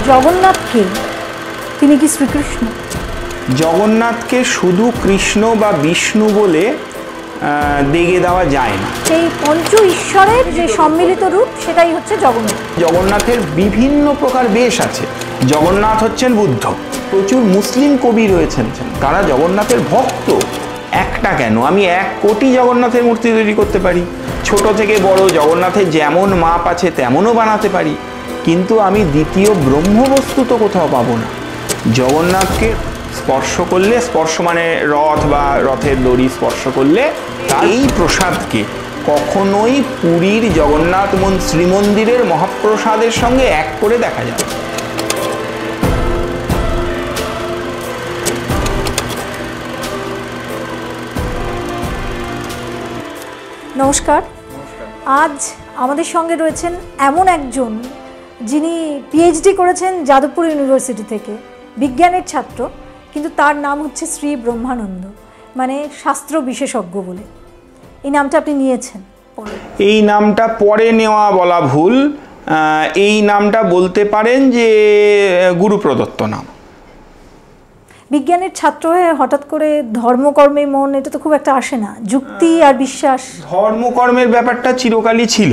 জগন্নাথকে তিনি কি শ্রীকৃষ্ণ? জগন্নাথকে শুধু কৃষ্ণ বা বিষ্ণু বলে দেগে দেওয়া যায় না। সেই পঞ্চ ঈশ্বরের যে সম্মিলিত রূপ সেটাই হচ্ছে জগন্নাথ। জগন্নাথের বিভিন্ন প্রকার বেশ আছে। জগন্নাথ হচ্ছেন বুদ্ধ। প্রচুর মুসলিম কবি রয়েছেন, তারা জগন্নাথের ভক্ত। একটা কেন, আমি 1 কোটি জগন্নাথের মূর্তি তৈরি করতে পারি, ছোট থেকে বড় জগন্নাথের যেমন মাপ আছে তেমনও বানাতে পারি, কিন্তু আমি দ্বিতীয় ব্রহ্মবস্তু তো কোথাও পাবো না। জগন্নাথকে স্পর্শ করলে, স্পর্শ মানে রথ বা রথের দড়ি স্পর্শ করলে, এই প্রসাদকে কখনোই পুরীর জগন্নাথ শ্রীমন্দিরের মহাপ্রসাদের সঙ্গে এক করে দেখা যাবে। নমস্কার। আজ আমাদের সঙ্গে রয়েছেন এমন একজন যিনি পিএইচডি করেছেন যাদবপুর ইউনিভার্সিটি থেকে, বিজ্ঞানের ছাত্র, কিন্তু তার নাম হচ্ছে শ্রী ব্রহ্মানন্দ, মানে শাস্ত্র বিশেষজ্ঞ বলে। এই নামটা আপনি নিয়েছেন? এই নামটা পরে নেওয়া বলা ভুল। এই নামটা বলতে পারেন যে গুরু প্রদত্ত নাম। বিজ্ঞানের ছাত্র হয়ে হঠাৎ করে ধর্মকর্মে মন, এটা তো খুব একটা আসে না, যুক্তি আর বিশ্বাস। ধর্মকর্মের ব্যাপারটা চিরকালই ছিল,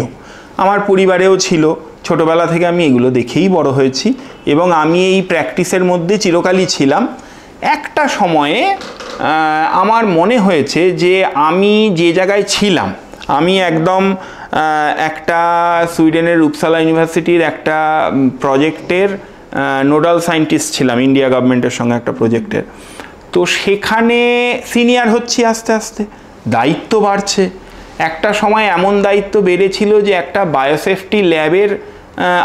আমার পরিবারেও ছিল। ছোটবেলা থেকে আমি এগুলো দেখেই বড় হয়েছি এবং আমি এই প্র্যাকটিসের মধ্যে চিরকালই ছিলাম। একটা সময়ে আমার মনে হয়েছে যে আমি যে জায়গায় ছিলাম, আমি একদম একটা সুইডেনের উপসালা ইউনিভার্সিটির একটা প্রজেক্টের নোডাল সায়েন্টিস্ট ছিলাম, ইন্ডিয়া গভর্নমেন্টের সঙ্গে একটা প্রজেক্টের। তো সেখানে সিনিয়র হচ্ছি, আস্তে আস্তে দায়িত্ব বাড়ছে। একটা সময় এমন দায়িত্ব বেড়েছিল যে একটা বায়োসেফটি ল্যাবের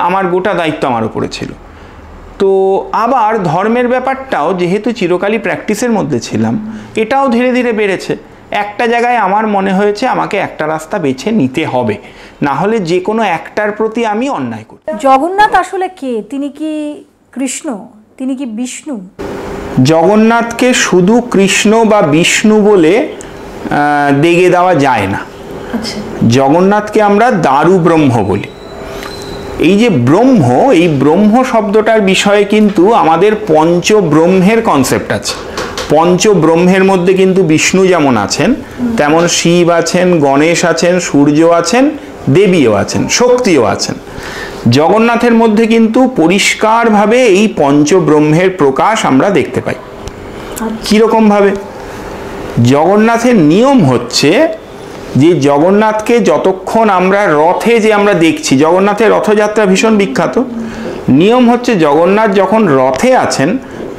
আমার গোটা দায়িত্ব আমার উপরে ছিল। তো আবার ধর্মের ব্যাপারটাও যেহেতু চিরকালই প্র্যাকটিসের মধ্যে ছিলাম, এটাও ধীরে ধীরে বেড়েছে। একটা জায়গায় আমার মনে হয়েছে আমাকে একটা রাস্তা বেছে নিতে হবে, না হলে যে কোনো একটার প্রতি আমি অন্যায় করি। জগন্নাথ আসলে কে? তিনি কি কৃষ্ণ? তিনি কি বিষ্ণু? জগন্নাথকে শুধু কৃষ্ণ বা বিষ্ণু বলে দেগে দেওয়া যায় না। জগন্নাথকে আমরা দারু ব্রহ্ম বলি। এই যে ব্রহ্ম, এই ব্রহ্ম শব্দটার বিষয়ে কিন্তু আমাদের পঞ্চব্রহ্মের কনসেপ্ট আছে। পঞ্চব্রহ্মের মধ্যে কিন্তু বিষ্ণু যেমন আছেন, তেমন শিব আছেন, গণেশ আছেন, সূর্য আছেন, দেবীও আছেন, শক্তিও আছেন। জগন্নাথের মধ্যে কিন্তু পরিষ্কারভাবে এই পঞ্চব্রহ্মের প্রকাশ আমরা দেখতে পাই। কীরকমভাবে? জগন্নাথের নিয়ম হচ্ছে যে জগন্নাথকে যতক্ষণ আমরা রথে যে আমরা দেখছি, জগন্নাথের রথযাত্রা ভীষণ বিখ্যাত। নিয়ম হচ্ছে জগন্নাথ যখন রথে আছেন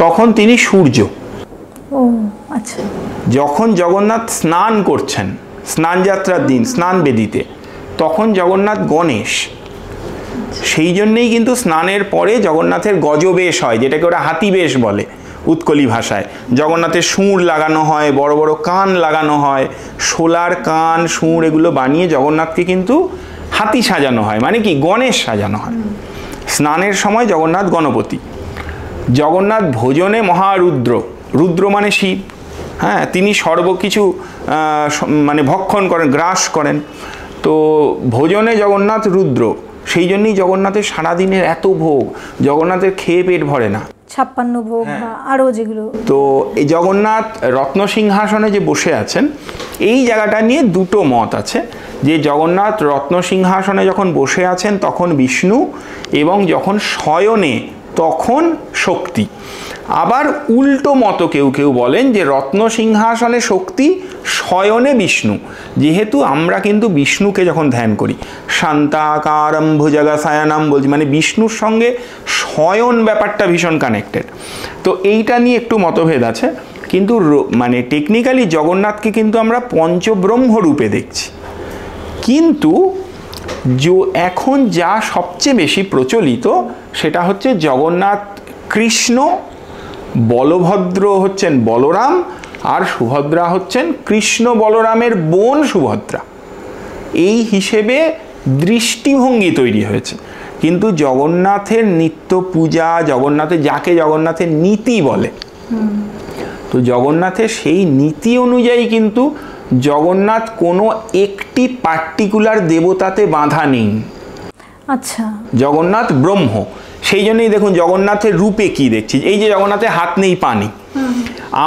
তখন তিনি সূর্য। আচ্ছা। যখন জগন্নাথ স্নান করছেন, স্নানযাত্রার দিন স্নান বেদিতে, তখন জগন্নাথ গণেশ। সেই জন্যেই কিন্তু স্নানের পরে জগন্নাথের গজবেশ হয়, যেটাকে ওরা হাতিবেশ বলে উৎকলী ভাষায়। জগন্নাথের সুঁড় লাগানো হয়, বড় বড় কান লাগানো হয়, শোলার কান, সুঁড় এগুলো বানিয়ে জগন্নাথকে কিন্তু হাতি সাজানো হয়, মানে কি গণেশ সাজানো হয়। স্নানের সময় জগন্নাথ গণপতি। জগন্নাথ ভোজনে মহারুদ্র, রুদ্র মানে শিব, হ্যাঁ, তিনি সর্বকিছু মানে ভক্ষণ করেন, গ্রাস করেন। তো ভোজনে জগন্নাথ রুদ্র, সেই জন্যই জগন্নাথের সারাদিনের এত ভোগ, জগন্নাথের খেয়ে পেট ভরে না, 56 ভোগ বা আরও যেগুলো। তো এই জগন্নাথ রত্নসিংহাসনে যে বসে আছেন, এই জায়গাটা নিয়ে দুটো মত আছে, যে জগন্নাথ রত্নসিংহাসনে যখন বসে আছেন তখন বিষ্ণু, এবং যখন শয়নে তখন শক্তি। আবার উল্টো মতো কেউ কেউ বলেন যে রত্নসিংহাসনে শক্তি, শয়নে বিষ্ণু। যেহেতু আমরা কিন্তু বিষ্ণুকে যখন ধ্যান করি, শান্তাকারম ভুজগশয়নম বলছি, মানে বিষ্ণুর সঙ্গে শয়ন ব্যাপারটা ভীষণ কানেক্টেড। তো এইটা নিয়ে একটু মতভেদ আছে, কিন্তু মানে টেকনিক্যালি জগন্নাথকে কিন্তু আমরা পঞ্চব্রহ্ম রূপে দেখছি। কিন্তু এখন যা সবচেয়ে বেশি প্রচলিত সেটা হচ্ছে জগন্নাথ কৃষ্ণ, বলভদ্র হচ্ছেন বলরাম, আর সুভদ্রা হচ্ছেন কৃষ্ণ বলরামের বোন সুভদ্রা। এই হিসেবে দৃষ্টিভঙ্গি তৈরি হয়েছে। কিন্তু জগন্নাথের নিত্য পূজা, জগন্নাথের যাকে জগন্নাথের নীতি বলে, তো জগন্নাথের সেই নীতি অনুযায়ী কিন্তু জগন্নাথ কোনো একটি পার্টিকুলার দেবতাতে বাঁধা নেই। আচ্ছা, জগন্নাথ ব্রহ্ম, সেই জন্যই দেখুন জগন্নাথের রূপে কি দেখছি, এই যে জগন্নাথের হাত নেই পা নেই,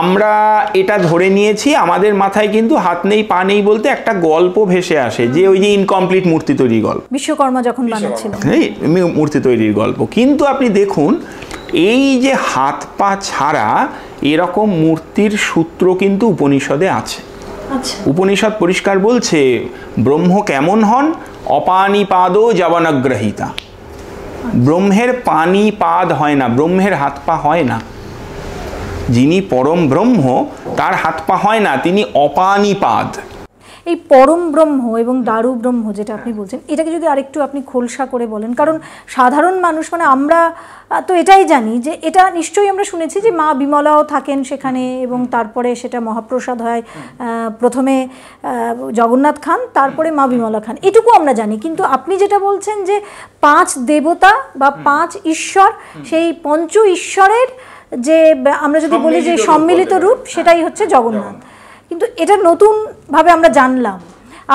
আমরা এটা ধরে নিয়েছি, আমাদের মাথায় কিন্তু হাত নেই পা নেই বলতে একটা গল্প ভেসে আসে, যে ওই যে ইনকমপ্লিট মূর্তি তৈরির গল্প, বিশ্বকর্মা যখন বানাচ্ছিলেন এই মূর্তি তৈরির গল্প। কিন্তু আপনি দেখুন এই যে হাত পা ছাড়া এরকম মূর্তির সূত্র কিন্তু উপনিষদে আছে। উপনিষদ পরিষ্কার বলছে ব্রহ্ম কেমন হন, অপানিপাদো যবনগ্রহীতা। ব্রহ্মের পানি পাদ হয় না, ব্রহ্মের হাত পা হয় না। যিনি পরম ব্রহ্ম তার হাত পা হয় না, তিনি অপানিপাদ। এই পরম ব্রহ্ম এবং দারু ব্রহ্ম যেটা আপনি বলছেন, এটাকে যদি আরেকটু আপনি খোলসা করে বলেন, কারণ সাধারণ মানুষ মানে আমরা তো এটাই জানি যে এটা নিশ্চয়ই আমরা শুনেছি যে মা বিমলাও থাকেন সেখানে এবং তারপরে সেটা মহাপ্রসাদ হয়, প্রথমে জগন্নাথ খান তারপরে মা বিমলা খান, এটুকু আমরা জানি। কিন্তু আপনি যেটা বলছেন যে 5 দেবতা বা 5 ঈশ্বর, সেই পঞ্চ ঈশ্বরের যে আমরা যদি বলি যে সম্মিলিত রূপ, সেটাই হচ্ছে জগন্নাথ। কিন্তু এটা নতুনভাবে আমরা জানলাম,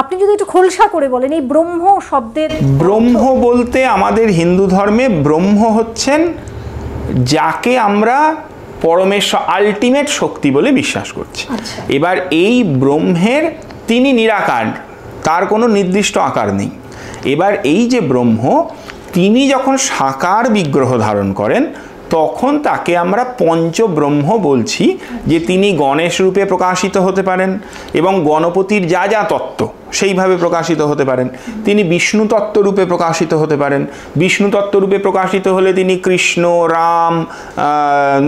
আপনি যদি একটু খোলসা করে বলেন এই ব্রহ্ম শব্দের। ব্রহ্ম বলতে আমাদের হিন্দু ধর্মে ব্রহ্ম হচ্ছেন যাকে আমরা পরমেশ্বর আলটিমেট শক্তি বলে বিশ্বাস করছি। এবার এই ব্রহ্মের তিনি নিরাকার, তার কোনো নির্দিষ্ট আকার নেই। এবার এই যে ব্রহ্ম তিনি যখন সাকার বিগ্রহ ধারণ করেন তখন তাকে আমরা পঞ্চব্রহ্ম বলছি, যে তিনি গণেশ রূপে প্রকাশিত হতে পারেন এবং গণপতির যা যা তত্ত্ব সেইভাবে প্রকাশিত হতে পারেন। তিনি বিষ্ণু তত্ত্ব রূপে প্রকাশিত হতে পারেন, বিষ্ণু তত্ত্ব রূপে প্রকাশিত হলে তিনি কৃষ্ণ, রাম,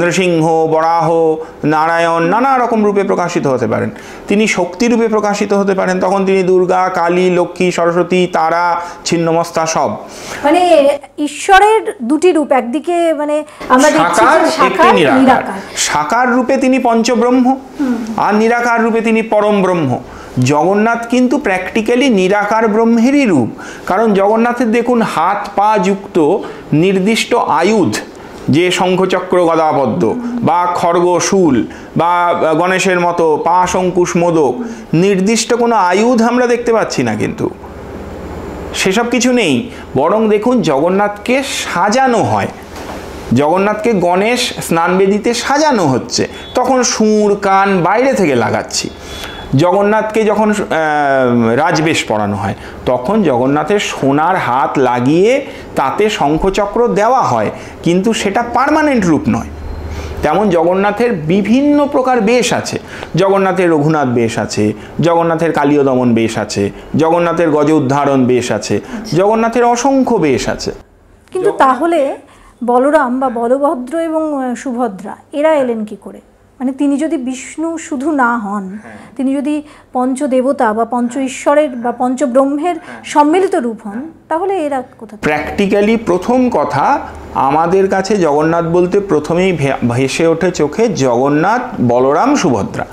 নৃসিংহ, বরাহ, নারায়ণ নানা রকম রূপে প্রকাশিত হতে পারেন। তিনি শক্তি রূপে প্রকাশিত হতে পারেন, তখন তিনি দুর্গা, কালী, লক্ষ্মী, সরস্বতী, তারা, ছিন্নমস্তা সব। মানে ঈশ্বরের দুটি রূপ, একদিকে মানে আমরা দেখছি সাকার নিরাকার। সাকার রূপে তিনি পঞ্চব্রহ্ম আর নিরাকার রূপে তিনি পরম ব্রহ্ম। জগন্নাথ কিন্তু প্র্যাকটিক্যালি নিরাকার ব্রহ্মেরই রূপ, কারণ জগন্নাথের দেখুন হাত পা যুক্ত নির্দিষ্ট আয়ুধ, যে শঙ্খচক্র গদাপদ্ম বা খড়গ শূল বা গণেশের মতো পাশ অঙ্কুশ মোদক, নির্দিষ্ট কোনো আয়ুধ আমরা দেখতে পাচ্ছি না, কিন্তু সেসব কিছু নেই। বরং দেখুন জগন্নাথকে সাজানো হয়, জগন্নাথকে গণেশ স্নানবেদিতে সাজানো হচ্ছে, তখন সুর কান বাইরে থেকে লাগাচ্ছি। জগন্নাথকে যখন রাজবেশ পরানো হয় তখন জগন্নাথের সোনার হাত লাগিয়ে তাতে শঙ্খচক্র দেওয়া হয়, কিন্তু সেটা পার্মানেন্ট রূপ নয়। তেমন জগন্নাথের বিভিন্ন প্রকার বেশ আছে, জগন্নাথের রঘুনাথ বেশ আছে, জগন্নাথের কালীয় দমন বেশ আছে, জগন্নাথের গজ উদ্ধারণ বেশ আছে, জগন্নাথের অসংখ্য বেশ আছে। কিন্তু তাহলে বলরাম বা বলভদ্র এবং সুভদ্রা এরা এলেন কি করে? মানে তিনি যদি বিষ্ণু শুধু না হন, তিনি যদি পঞ্চদেবতা বা পঞ্চ ঈশ্বরের বা পঞ্চব্রহ্মের সম্মিলিত রূপ হন, তাহলে এরা কোথা? প্র্যাকটিক্যালি প্রথম কথা আমাদের কাছে জগন্নাথ বলতে প্রথমেই ভেসে ওঠে চোখে জগন্নাথ, বলরাম, সুভদ্রা।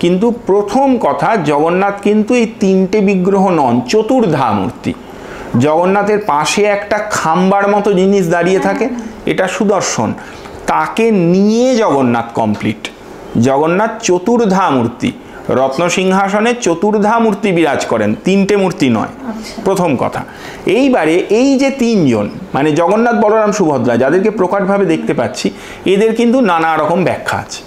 কিন্তু প্রথম কথা জগন্নাথ কিন্তু এই 3টে বিগ্রহ নন, চতুর্ধা মূর্তি। জগন্নাথের পাশে একটা খাম্বার মতো জিনিস দাঁড়িয়ে থাকে, এটা সুদর্শন, তাকে নিয়ে জগন্নাথ কমপ্লিট। জগন্নাথ চতুর্ধা মূর্তি, রত্নসিংহাসনে চতুর্ধা মূর্তি বিরাজ করেন, 3টে মূর্তি নয়, প্রথম কথা। এইবারে এই যে 3 জন মানে জগন্নাথ, বলরাম, সুভদ্রা যাদেরকে প্রকটভাবে দেখতে পাচ্ছি, এদের কিন্তু নানা রকম ব্যাখ্যা আছে।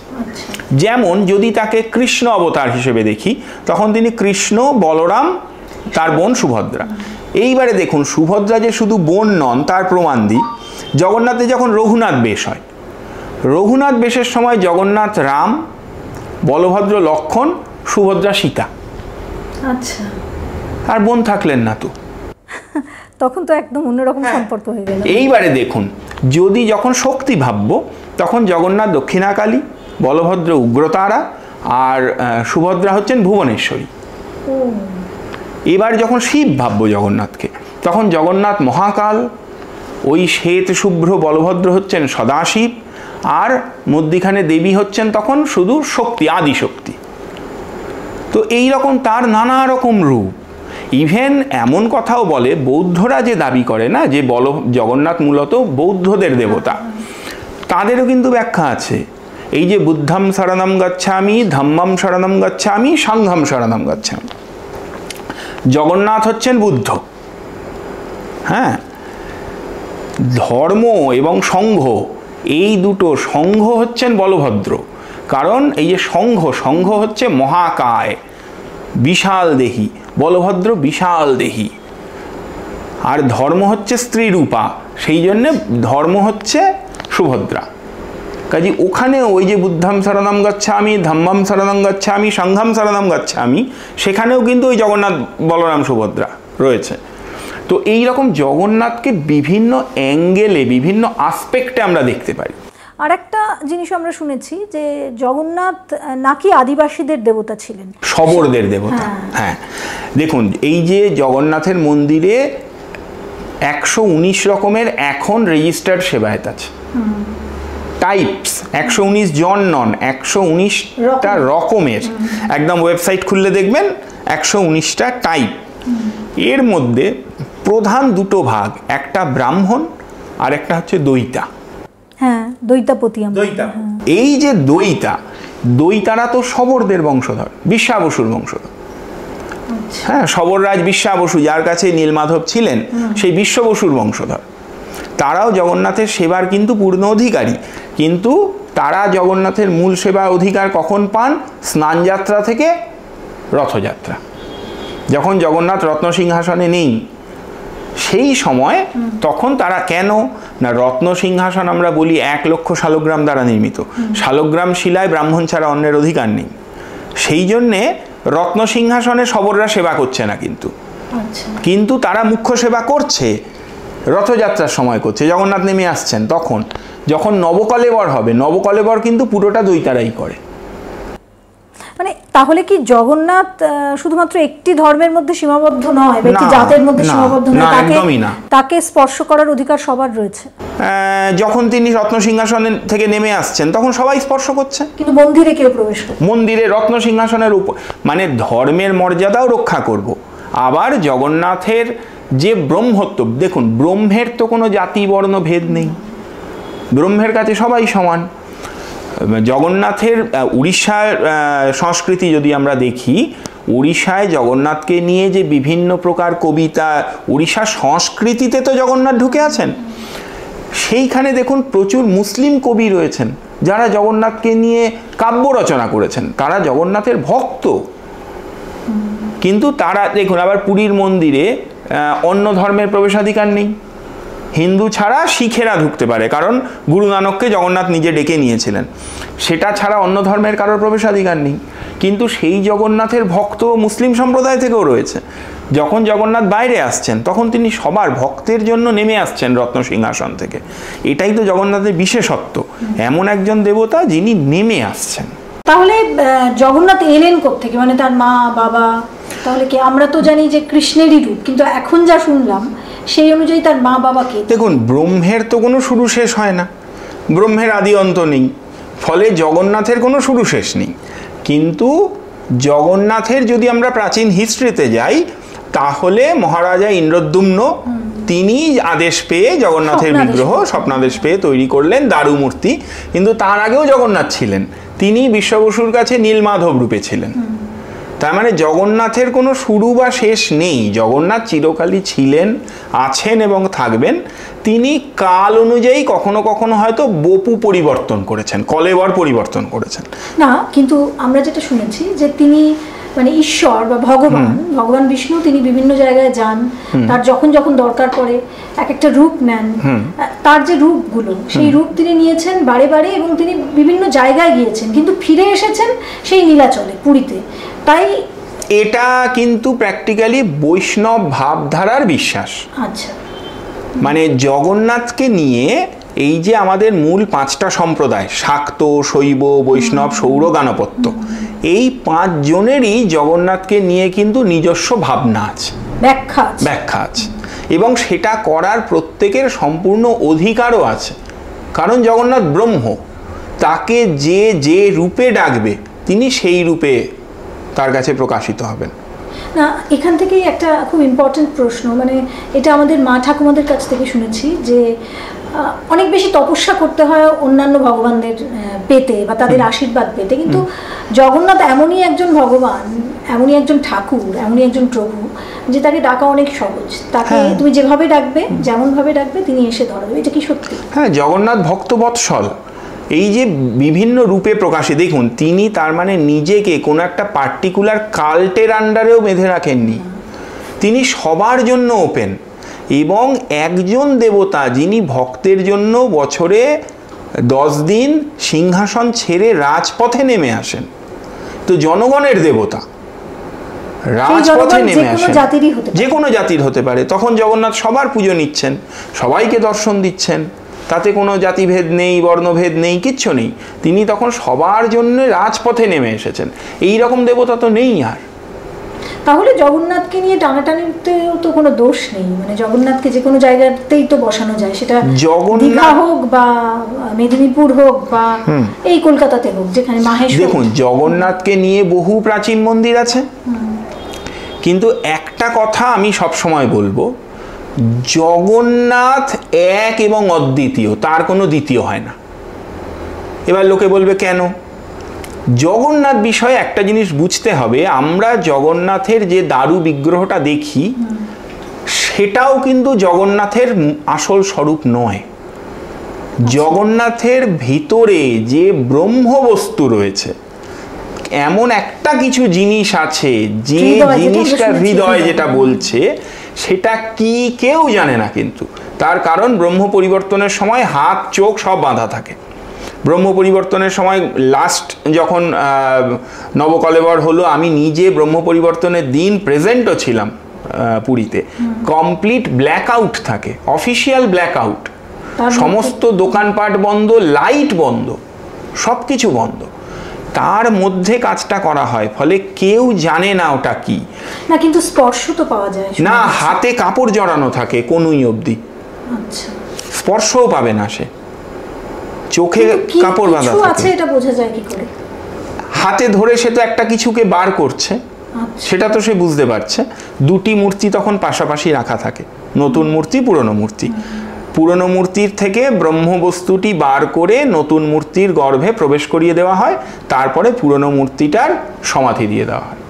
যেমন যদি তাকে কৃষ্ণ অবতার হিসেবে দেখি তখন তিনি কৃষ্ণ, বলরাম, তার বোন সুভদ্রা। এইবারে দেখুন সুভদ্রা যে শুধু বোন নন তার প্রমাণ দিই। জগন্নাথে যখন রঘুনাথ বেশ হয়, রঘুনাথ বেশের সময় জগন্নাথ রাম, বলভদ্র লক্ষ্মণ, সুভদ্রা সীতা। আচ্ছা, আর বোন থাকলেন না তো, তখন তো একদম অন্যরকম সম্পর্ক হয়ে গেল। এইবারে দেখুন যদি যখন শক্তি ভাববো তখন জগন্নাথ দক্ষিণাকালী, বলভদ্র উগ্রতারা আর সুভদ্রা হচ্ছেন ভুবনেশ্বরী। এবার যখন শিব ভাববো জগন্নাথকে তখন জগন্নাথ মহাকাল, ওই শ্বেত শুভ্র বলভদ্র হচ্ছেন সদাশিব, আর মধ্যিখানে দেবী হচ্ছেন তখন শুধু শক্তি, আদিশক্তি। তো এই রকম তার নানা রকম রূপ। ইভেন এমন কথাও বলে, বৌদ্ধরা যে দাবি করে না যে জগন্নাথ মূলত বৌদ্ধদের দেবতা, তাদেরও কিন্তু ব্যাখ্যা আছে। এই যে বুদ্ধম শরণম গচ্ছামি, ধম্মম শরণম গচ্ছামি, সংঘম শরণম গচ্ছামি। জগন্নাথ হচ্ছেন বুদ্ধ, হ্যাঁ, ধর্ম এবং সংঘ, এই দুটো, সংঘ হচ্ছেন বলভদ্র, কারণ এই যে সংঘ হচ্ছে মহাকায়, বিশাল দেহি, বলভদ্র বিশাল দেহি। আর ধর্ম হচ্ছে স্ত্রীরূপা, সেই জন্যে ধর্ম হচ্ছে সুভদ্রা। কাজে ওখানে ওই যে বুদ্ধাম শরণম গচ্ছামি, ধম্মম শরণম গচ্ছামি, সংঘম শরণম গচ্ছামি, সেখানেও কিন্তু ওই জগন্নাথ বলরাম সুভদ্রা রয়েছে। তো এই রকম জগন্নাথকে বিভিন্ন অ্যাঙ্গেলে, বিভিন্ন আসপেক্টে আমরা দেখতে পারি। আর একটা জিনিস আমরা শুনেছি যে জগন্নাথ নাকি আদিবাসীদের দেবতা ছিলেন, শবরদের দেবতা। হ্যাঁ, দেখুন এই যে জগন্নাথের মন্দিরে 119 রকমের এখন রেজিস্টার্ড সেবায়েত আছে, টাইপস, 119 জন নন, 119টা রকমের। একদম ওয়েবসাইট খুললে দেখবেন 119টা টাইপ। এর মধ্যে প্রধান দুটো ভাগ, একটা ব্রাহ্মণ আর একটা হচ্ছে দ্বৈতা। হ্যাঁ, দ্বৈতাপতি। এই যে দ্বৈতারা তো শবরদের বংশধর, বিশ্বা বসুর বংশধর। হ্যাঁ, শবররাজ বিশ্বা বসু, যার কাছে নীলমাধব ছিলেন, সেই বিশ্ব বসুর বংশধর। তারাও জগন্নাথের সেবার কিন্তু পূর্ণ অধিকারী, কিন্তু তারা জগন্নাথের মূল সেবার অধিকার কখন পান? স্নানযাত্রা থেকে রথযাত্রা। যখন জগন্নাথ রত্নসিংহাসনে নেই সেই সময়, তখন তারা কেন না, রত্নসিংহাসন আমরা বলি 1 লক্ষ শালগ্রাম দ্বারা নির্মিত, শালগ্রাম শিলায় ব্রাহ্মণ ছাড়া অন্যের অধিকার নেই। সেই জন্যে রত্নসিংহাসনে শবররা সেবা করছে না, কিন্তু তারা মুখ্য সেবা করছে রথযাত্রার সময় করছে। জগন্নাথ নেমে আসছেন তখন, যখন নবকলেবর হবে, নবকলেবর কিন্তু পুরোটা দ্বৈতারাই করে। মানে তাহলে কি জগন্নাথ শুধুমাত্র একটি ধর্মের মধ্যে সীমাবদ্ধ নয়, বা একটি জাতের মধ্যে সীমাবদ্ধ নয়, তাকে স্পর্শ করার অধিকার সবার রয়েছে? যখন তিনি রত্নসিংহাসন থেকে নেমে আসছেন তখন সবাই স্পর্শ করছে, কিন্তু মন্দিরে কেউ প্রবেশ করে, মন্দিরে রত্নসিংহাসনের উপর, মানে ধর্মের মর্যাদাও রক্ষা করব। আবার জগন্নাথের যে ব্রহ্মত্ব, দেখুন ব্রহ্মের তো কোনো জাতি বর্ণ ভেদ নেই, ব্রহ্মের কাছে সবাই সমান। জগন্নাথের উড়িষ্যার সংস্কৃতি যদি আমরা দেখি, উড়িষ্যায় জগন্নাথকে নিয়ে যে বিভিন্ন প্রকার কবিতা, উড়িষ্যার সংস্কৃতিতে তো জগন্নাথ ঢুকে আছেন। সেইখানে দেখুন প্রচুর মুসলিম কবি রয়েছেন যারা জগন্নাথকে নিয়ে কাব্য রচনা করেছেন, তারা জগন্নাথের ভক্ত। কিন্তু তারা দেখুন, আবার পুরীর মন্দিরে অন্য ধর্মের প্রবেশাধিকার নেই, হিন্দু ছাড়া শিখেরা ঢুকতে পারে, কারণ গুরু নানককে জগন্নাথ নিজে ডেকে নিয়েছিলেন। সেটা ছাড়া অন্য ধর্মের কারোর প্রবেশাধিকার নেই। কিন্তু সেই জগন্নাথের ভক্ত মুসলিম সম্প্রদায় থেকেও রয়েছে। যখন জগন্নাথ বাইরে আসছেন তখন তিনি সবার ভক্তের জন্য নেমে আসছেন রত্নসিংহাসন থেকে। এটাই তো জগন্নাথের বিশেষত্ব, এমন একজন দেবতা যিনি নেমে আসছেন। তাহলে জগন্নাথ এলেন কোত্থেকে, মানে তার মা বাবা? তাহলে কি, আমরা তো জানি যে কৃষ্ণেরই রূপ, কিন্তু এখন যা শুনলাম সেই অনুযায়ী তার মা বাবাকে। দেখুন, ব্রহ্মের তো কোনো শুরু শেষ হয় না, ব্রহ্মের আদি অন্ত নেই, ফলে জগন্নাথের কোনো শুরু শেষ নেই। কিন্তু জগন্নাথের যদি আমরা প্রাচীন হিস্ট্রিতে যাই, তাহলে মহারাজা ইন্দ্রদ্যুম্ন তিনি আদেশ পেয়ে জগন্নাথের বিগ্রহ স্বপ্নাদেশ পেয়ে তৈরি করলেন দারু মূর্তি। কিন্তু তার আগেও জগন্নাথ ছিলেন, তিনি বিশ্ব বসুর কাছে নীলমাধব রূপে ছিলেন। তার মানে জগন্নাথের কোনো শুরু বা শেষ নেই, জগন্নাথ চিরকালই ছিলেন, আছেন এবং থাকবেন। তিনি কাল অনুযায়ী কখনো কখনো হয়তো বপু পরিবর্তন করেছেন, কলেবর পরিবর্তন করেছেন না, কিন্তু আমরা যেটা শুনেছি যে তিনি মানে ঈশ্বর বা ভগবান বিষ্ণু, তিনি বিভিন্ন জায়গায় যান, তার যখন যখন দরকার পড়ে এক একটা রূপ নেন। তার যে রূপগুলো, সেই রূপ তিনি নিয়েছেন বারে বারে, এবং তিনি বিভিন্ন জায়গায় গিয়েছেন, কিন্তু ফিরে এসেছেন সেই নীলাচলে, পুরীতে। তাই এটা কিন্তু প্র্যাকটিক্যালি বৈষ্ণব ভাবধারার বিশ্বাস। আচ্ছা, মানে জগন্নাথকে নিয়ে এই যে আমাদের মূল 5টা সম্প্রদায়, শাক্ত, শৈব, বৈষ্ণব, সৌর, গাণপত্য, এই 5 জনেরই জগন্নাথকে নিয়ে কিন্তু নিজস্ব ভাবনা আছে, ব্যাখ্যা আছে, এবং সেটা করার প্রত্যেকের সম্পূর্ণ অধিকারও আছে। কারণ জগন্নাথ ব্রহ্ম, তাকে যে যে রূপে ডাকবে তিনি সেই রূপে তার কাছে প্রকাশিত হবেন। না, এখান থেকেই একটা খুব ইম্পর্টেন্ট প্রশ্ন, মানে এটা আমাদের মা ঠাকুমাদের কাছ থেকে শুনেছি যে অনেক বেশি তপস্যা করতে হয় অন্যান্য ভগবানদের পেতে বা তাদের আশীর্বাদ পেতে, কিন্তু জগন্নাথ এমনই একজন ভগবান, এমনই একজন ঠাকুর, এমনই একজন প্রভু যে তাকে ডাকা অনেক সহজ। তাকে তুমি যেভাবে ডাকবে, যেমন ভাবে ডাকবে, তিনি এসে ধরবে। এটা কি সত্যি? হ্যাঁ, জগন্নাথ ভক্তবৎসল। এই যে বিভিন্ন রূপে প্রকাশে, দেখুন তিনি তার মানে নিজেকে কোনো একটা পার্টিকুলার কাল্টের আন্ডারেও বেঁধে রাখেননি, তিনি সবার জন্য ওপেন। এবং একজন দেবতা যিনি ভক্তের জন্য বছরে 10 দিন সিংহাসন ছেড়ে রাজপথে নেমে আসেন, তো জনগণের দেবতা রাজপথে নেমে আসেন, যে কোনো জাতির হতে পারে। তখন জগন্নাথ সবার পুজো নিচ্ছেন, সবাইকে দর্শন দিচ্ছেন, তাতে কোনো জাতিভেদ নেই, বর্ণভেদ নেই, কিচ্ছু নেই। তিনি তখন সবার জন্য রাজপথে নেমে এসেছেন। এই রকম দেবতা তো নেই আর। তাহলে জগন্নাথকে নিয়ে টানাটানিতেও তো কোনো দোষ নেই, মানে জগন্নাথকে যে কোনো জায়গাতেই তো বসানো যায়, সেটা দীঘা হোক বা মেদিনীপুর হোক বা এই কলকাতাতে হোক, যেখানে মাহেশ্বর। দেখুন, জগন্নাথকে নিয়ে বহু প্রাচীন মন্দির আছে, কিন্তু একটা কথা আমি সব সময় বলবো, জগন্নাথ এক এবং অদ্বিতীয়, তার কোনো দ্বিতীয় হয় না। এবার লোকে বলবে কেন? জগন্নাথ বিষয়ে একটা জিনিস বুঝতে হবে, আমরা জগন্নাথের যে দারু বিগ্রহটা দেখি সেটাও কিন্তু জগন্নাথের আসল স্বরূপ নয়। জগন্নাথের ভিতরে যে ব্রহ্মবস্তু রয়েছে, এমন একটা কিছু জিনিস আছে যে জিনিসটা হৃদয় যেটা বলছে, সেটা কি কেউ জানে না। কিন্তু তার কারণ ব্রহ্ম পরিবর্তনের সময় হাত চোখ সব বাঁধা থাকে। ব্রহ্ম পরিবর্তনের সময় লাস্ট যখন নবকলেবর হলো, আমি নিজে ব্রহ্ম পরিবর্তনের দিন প্রেজেন্টও ছিলাম পুরীতে। কমপ্লিট ব্ল্যাক আউট থাকে, অফিসিয়াল ব্ল্যাক আউট, সমস্ত দোকানপাট বন্ধ, লাইট বন্ধ, সব কিছু বন্ধ। তার মধ্যে কাজটা করা হয়, ফলে কেউ জানে না ওটা কি। না, কিন্তু স্পর্শ তো পাওয়া যায় না, হাতে কাপড় জড়ানো থাকে কনুই অবধি, স্পর্শও পাবে না সে, চোখে কাপড় বাঁধা থাকে, এটা বোঝা যায় কি করে? হাতে ধরে সে তো একটা কিছুকে বার করছে, সেটা তো সে বুঝতে পারছে। দুটি মূর্তি তখন পাশাপাশি রাখা থাকে, নতুন মূর্তি, পুরনো মূর্তি। পুরনো মূর্তির থেকে ব্রহ্মবস্তুটি বার করে নতুন মূর্তির গর্ভে প্রবেশ করিয়ে দেওয়া হয়, তারপরে পুরনো মূর্তিটার সমাধি দিয়ে দেওয়া হয়।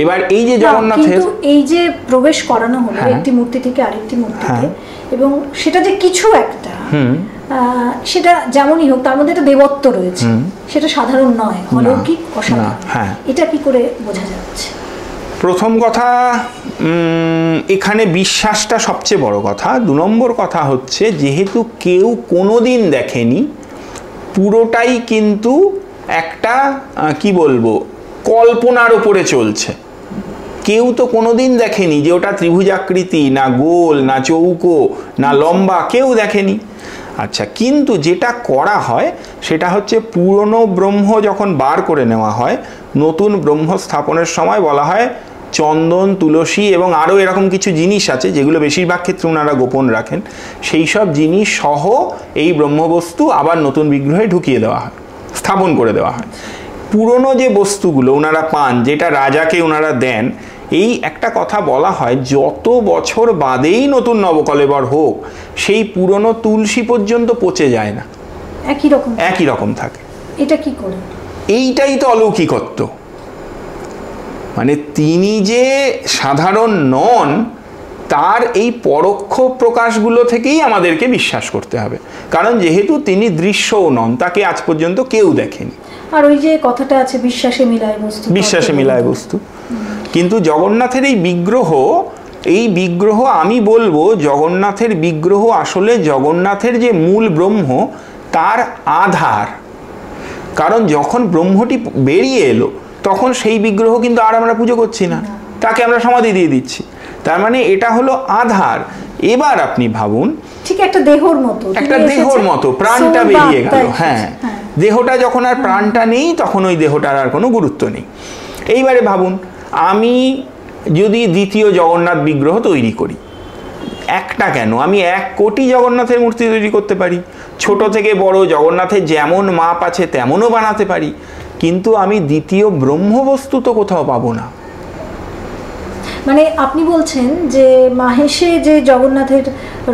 এবার এই যে জগন্নাথের এই যে প্রবেশ করানো হলো একটি মূর্তি থেকে আরেকটি মূর্তিতে, এবং সেটা যে কিছু একটা, সেটা যেমনই হোক তার মধ্যে একটা দেবত্ব রয়েছে, সেটা সাধারণ নয়, অলৌকিক, অসাধারণ। এটা কি করে বোঝা যাচ্ছে? প্রথম কথা, এখানে বিশ্বাসটা সবচেয়ে বড় কথা। 2 নম্বর কথা হচ্ছে, যেহেতু কেউ কোনোদিন দেখেনি, পুরোটাই কিন্তু একটা কি বলবো, কল্পনার উপরে চলছে। কেউ তো কোনোদিন দেখেনি যে ওটা ত্রিভুজাকৃতি, না গোল, না চৌকো, না লম্বা, কেউ দেখেনি। আচ্ছা, কিন্তু যেটা করা হয় সেটা হচ্ছে, পুরনো ব্রহ্ম যখন বার করে নেওয়া হয়, নতুন ব্রহ্ম স্থাপনের সময় বলা হয় চন্দন, তুলসী এবং আরও এরকম কিছু জিনিস আছে যেগুলো বেশিরভাগ ক্ষেত্রে ওনারা গোপন রাখেন, সেই সব জিনিস সহ এই ব্রহ্মবস্তু আবার নতুন বিগ্রহে ঢুকিয়ে দেওয়া হয়, স্থাপন করে দেওয়া হয়। পুরনো যে বস্তুগুলো ওনারা পান, যেটা রাজাকে ওনারা দেন, এই একটা কথা বলা হয়, যত বছর বাদেই নতুন নবকলেবর হোক, সেই পুরনো তুলসী পর্যন্ত পচে যায় না, একই রকম থাকে। এটা কি করে? এইটাই তো অলৌকিকত্ব। মানে তিনি যে সাধারণ নন, তার এই পরোক্ষ প্রকাশগুলো থেকেই আমাদেরকে বিশ্বাস করতে হবে। কারণ যেহেতু তিনি দৃশ্যও নন, তাকে আজ পর্যন্ত কেউ দেখেনি। আর ওই যে কথাটা আছে, বিশ্বাসে মিলায় বস্তু, বিশ্বাসে মিলায় বস্তু। কিন্তু জগন্নাথের এই বিগ্রহ আমি বলবো, জগন্নাথের বিগ্রহ আসলে জগন্নাথের যে মূল ব্রহ্ম তার আধার। কারণ যখন ব্রহ্মটি বেরিয়ে এলো, তখন সেই বিগ্রহ কিন্তু আর আমরা পুজো করছি না, তাকে আমরা সমাধি দিয়ে দিচ্ছি। তার মানে এটা হলো আধার। এবার আপনি ভাবুন, ঠিক একটা দেহর মতো, প্রাণটা বেরিয়ে গেল। হ্যাঁ, দেহটা যখন আর প্রাণটা নেই, তখন ওই দেহটার আর কোনো গুরুত্ব নেই। এইবারে ভাবুন, আমি যদি দ্বিতীয় জগন্নাথ বিগ্রহ তৈরি করি, একটা কেন, আমি 1 কোটি জগন্নাথের মূর্তি তৈরি করতে পারি, ছোট থেকে বড় জগন্নাথের যেমন মাপ আছে তেমনও বানাতে পারি, কিন্তু আমি দ্বিতীয় ব্রহ্মবস্তু তো কোথাও পাবো না। মানে আপনি বলছেন যে মাহেশে যে জগন্নাথের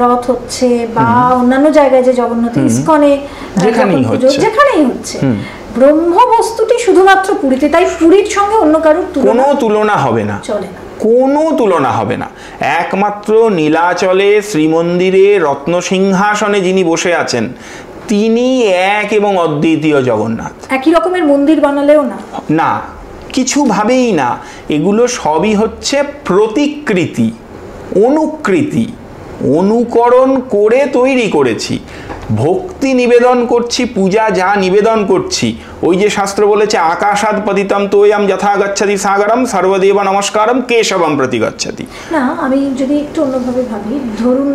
রথ হচ্ছে বা অন্যান্য জায়গায় যে জগন্নাথের ইস্কনে যেখানেই হচ্ছে ব্রহ্ম বস্তুটি শুধুমাত্র পুরীতে, তাই পুরীর সঙ্গে অন্য কারোর কোনো তুলনা হবে না, চলে না, কোনো তুলনা হবে না। একমাত্র নীলাচলে শ্রীমন্দিরে রত্নসিংহাসনে যিনি বসে আছেন তিনি এক এবং অদ্বিতীয় জগন্নাথ। একই রকমের মন্দির বানালেও না, না, কিছু ভাবেই না। এগুলো সবই হচ্ছে প্রতিকৃতি, অনুকৃতি, অনুকরণ করে তৈরি করেছি। ভক্তি নিবেদন করছি, পূজা যা নিবেদন করছি, ওই যে শাস্ত্র বলেছে আকাশাদ পতিতম তোয়াম যথা গচ্ছতি সাগরম সর্বদেব নমস্কারম কেশবম প্রতি গচ্ছতি। না, আমি যদি একটু অন্যভাবে ভাবি, ধরুন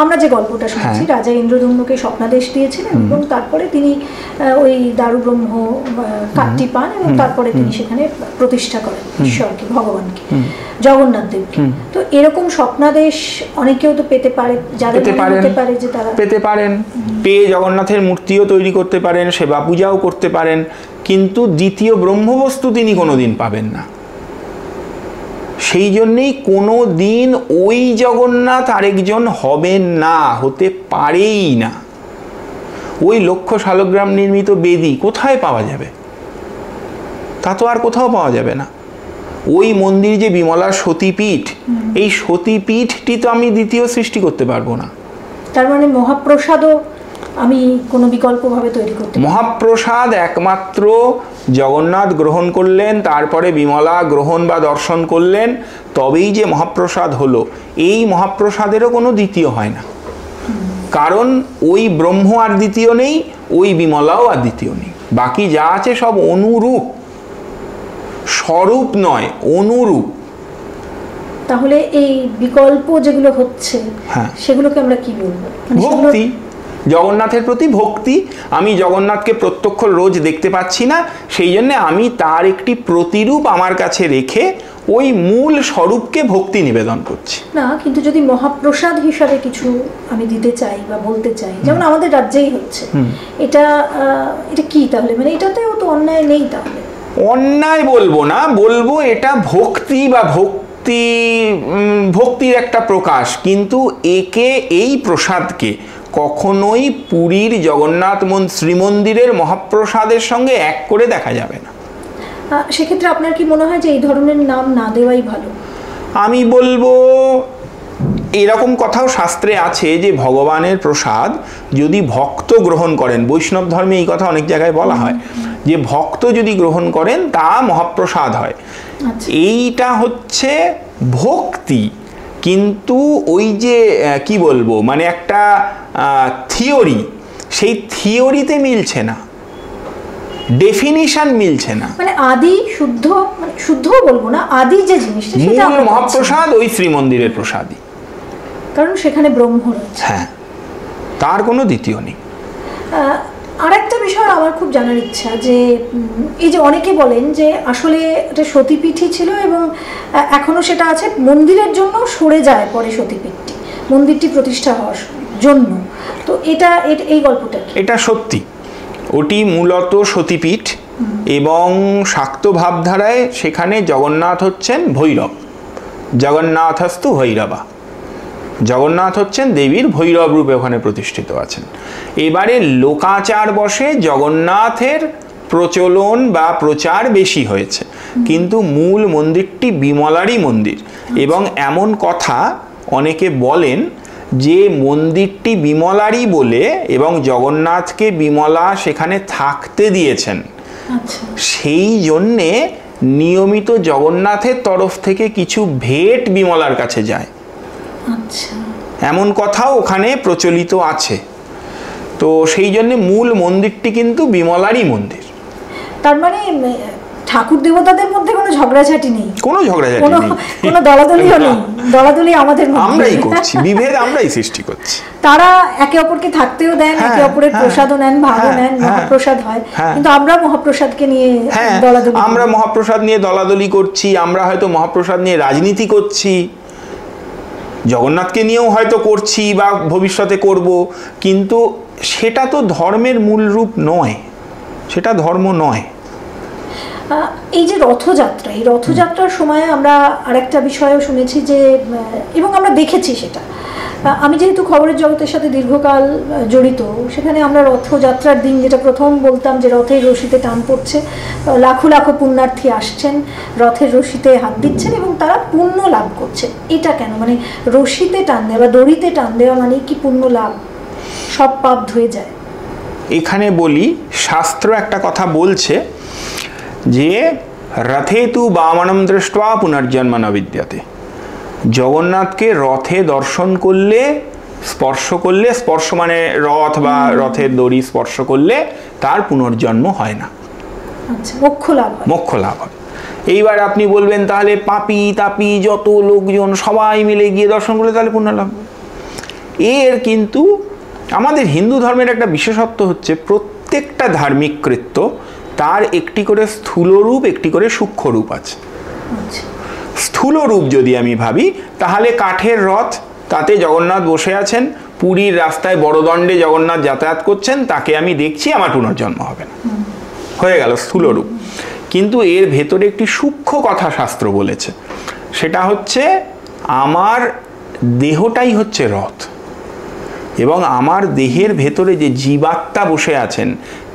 আমরা যে গল্পটা শুনছি, রাজা ইন্দ্রদম্নকে স্বপ্নাদেশ দিয়েছিলেন এবং তারপরে তিনি ওই দারুব্রহ্ম কাঠটি পান এবং তারপরে তিনি সেখানে প্রতিষ্ঠা করেন ঈশ্বরকে, ভগবানকে, জগন্নাথ দেবকে। তো এরকম স্বপ্নাদেশ অনেকেও তো পেতে পারে, যাদের পেতে পারে যে তারা পেতে পারেন, পেয়ে জগন্নাথের মূর্তিও তৈরি করতে পারেন, সেবা পূজাও করতে পারেন, কিন্তু দ্বিতীয় ব্রহ্মবস্তু তিনি কোনোদিন পাবেন না। সেই জন্যেই কোনো দিন ওই জগন্নাথ আরেকজন হবেন না, হতে পারেই না। ওই লক্ষ শালগ্রাম নির্মিত বেদী কোথায় পাওয়া যাবে? তা তো আর কোথাও পাওয়া যাবে না। ওই মন্দির যে বিমলা সতীপীঠ, এই সতীপীঠটি তো আমি দ্বিতীয় সৃষ্টি করতে পারবো না। তার মানে মহাপ্রসাদও আমি কোনো বিকল্পভাবে তৈরি করতে পারি? মহাপ্রসাদ একমাত্র জগন্নাথ গ্রহণ করলেন, তারপরে বিমলা গ্রহণ বা দর্শন করলেন, তবেই যে মহাপ্রসাদ হলো। এই মহাপ্রসাদেরও কোনো দ্বিতীয় হয় না, কারণ ওই ব্রহ্ম আর দ্বিতীয় নেই, ওই বিমলাও আর দ্বিতীয় নেই। বাকি যা আছে সব অনুরূপ, স্বরূপ নয়, অনুরূপ। তাহলে এই বিকল্প যেগুলো হচ্ছে সেগুলোকে আমরা কি বলবো? ভক্তি, জগন্নাথের প্রতি ভক্তি। আমি জগন্নাথকে প্রত্যক্ষ রোজ দেখতে পাচ্ছি না, সেই জন্য আমি তার একটি প্রতিরূপ আমার কাছে রেখে ওই মূল স্বরূপকে ভক্তি নিবেদন করছি। না, কিন্তু যদি মহাপ্রসাদ হিসাবে কিছু আমি দিতে চাই বা বলতে চাই, যেমন আমাদের রাজ্যেই হচ্ছে, এটা কি তাহলে? মানে এটাতেও তো অন্যায় নেই? তাহলে অন্যায় বলবো না, বলবো এটা ভক্তি বা ভক্তির একটা প্রকাশ। কিন্তু একে, এই প্রসাদকে কখনোই পুরীর জগন্নাথ শ্রীমন্দিরের মহাপ্রসাদের সঙ্গে এক করে দেখা যাবে না। সেক্ষেত্রে আপনার কি মনে হয় যে এই ধরনের নাম না দেওয়াই ভালো? আমি বলবো এরকম কথাও শাস্ত্রে আছে যে ভগবানের প্রসাদ যদি ভক্ত গ্রহণ করেন, বৈষ্ণব ধর্মে এই কথা অনেক জায়গায় বলা হয় যে ভক্ত যদি গ্রহণ করেন তা মহাপ্রসাদ হয়। এইটা হচ্ছে ভক্তি, কিন্তু ওই যে কি বলবো, মানে একটা থিওরি, সেই থিওরিতে মিলছে না, ডেফিনিশন মিলছে না। মানে আদি শুদ্ধ, মানে শুদ্ধও বলবো না, আদি যে জিনিসটা সেটা মূল মহাপ্রসাদ ওই শ্রীমন্দিরের প্রসাদই, কারণ সেখানে ব্রহ্ম রয়েছে। হ্যাঁ, তার কোনো দ্বিতীয় নেই। আরেকটা বিষয় আমার খুব জানার ইচ্ছা, যে এই যে অনেকে বলেন যে আসলে এটা সতীপীঠই ছিল এবং এখনো সেটা আছে, মন্দিরের জন্য সরে যায় পরে সতীপীঠটি, মন্দিরটি প্রতিষ্ঠা হওয়ার জন্য। তো এই গল্পটা কি? এটা সত্যি, ওটি মূলত সতীপীঠ এবং শাক্ত ভাবধারায় সেখানে জগন্নাথ হচ্ছেন ভৈরব, জগন্নাথস্তু ভৈরবা। জগন্নাথ হচ্ছেন দেবীর ভৈরব রূপে ওখানে প্রতিষ্ঠিত আছেন। এবারে লোকাচার বশে জগন্নাথের প্রচলন বা প্রচার বেশি হয়েছে, কিন্তু মূল মন্দিরটি বিমলারই মন্দির। এবং এমন কথা অনেকে বলেন যে মন্দিরটি বিমলারই বলে এবং জগন্নাথকে বিমলা সেখানে থাকতে দিয়েছেন, সেই জন্যে নিয়মিত জগন্নাথের তরফ থেকে কিছু ভেট বিমলার কাছে যায়, এমন কথাও ওখানে প্রচলিত আছে। তো সেই জন্য মূল মন্দিরটি কিন্তু বিমলারই মন্দির। তার মানে ঠাকুর দেবতাদের মধ্যে কোনো ঝগড়াঝাটি নেই, কোনো ঝগড়াঝাটি নেই, কোনো দলাদলিও নেই। দলাদলি আমাদের আমরাই করছি, বিভেদ আমরাই সৃষ্টি করছি। তারা একে অপরকে থাকতেও দেন, একে অপরের প্রসাদও নেন, ভাগও নেন, মহাপ্রসাদ হয়। কিন্তু আমরা মহাপ্রসাদকে নিয়ে দলাদলি, আমরা মহাপ্রসাদ নিয়ে দলাদলি করছি, আমরা হয়তো মহাপ্রসাদ নিয়ে রাজনীতি করছি, জগন্নাথকে নিয়েও হয়তো করছি বা ভবিষ্যতে করব, কিন্তু সেটা তো ধর্মের মূল রূপ নয়, সেটা ধর্ম নয়। এই যে রথযাত্রা, এই রথযাত্রার সময় আমরা আরেকটা বিষয়ও শুনেছি যে, এবং আমরা দেখেছি সেটা, আমি যেহেতু খবরের জগতের সাথে দীর্ঘকাল জড়িত, সেখানে আমরা রথযাত্রার দিন যেটা প্রথম বলতাম যে রথের রশিতে টান পড়ছে, লাখো লাখো পুণ্যার্থী আসছেন, রথের রশিতে হাত দিচ্ছেন এবং তারা পুণ্য লাভ করছে। এটা কেন? মানে রশিতে টান দেওয়া বা দড়িতে টান দেওয়া মানে কি পুণ্য লাভ? সব পাপ ধুয়ে যায়? এখানে বলি, শাস্ত্র একটা কথা বলছে যে রথে তু বামনম দৃष्ट्वा পুনর্জন্ম ন বিদ্যতে। জগন্নাথকে রথে দর্শন করলে, স্পর্শ করলে, স্পর্শ মানে রথ বা রথের দড়ি স্পর্শ করলে তার পুনর্জন্ম হয় না, মোক্ষ লাভ হয়। মোক্ষ লাভ হয়। এইবার আপনি বলবেন তাহলে পাপি তাপি যত লোকজন সবাই মিলে গিয়ে দর্শন করলে তাহলে পুণ্য লাভ। এর কিন্তু আমাদের হিন্দু ধর্মের একটা বিশেষত্ব হচ্ছে প্রত্যেকটা ধার্মিক কৃত্য তার একটি করে স্থূল রূপ, একটি করে সূক্ষ্ম রূপ আছে। স্থূল রূপ যদি আমি ভাবি তাহলে কাঠের রথ, তাতে জগন্নাথ বসে আছেন, পুরীর রাস্তায় বড়দণ্ডে জগন্নাথ যাতায়াত করছেন, তাকে আমি দেখছি, আমার পুনর্জন্ম হবে না, হয়ে গেল স্থূল রূপ। কিন্তু এর ভেতরে একটি সূক্ষ্ম কথা শাস্ত্র বলেছে, সেটা হচ্ছে আমার দেহটাই হচ্ছে রথ এবং আমার দেহের ভেতরে যে জীবাত্মা বসে আছেন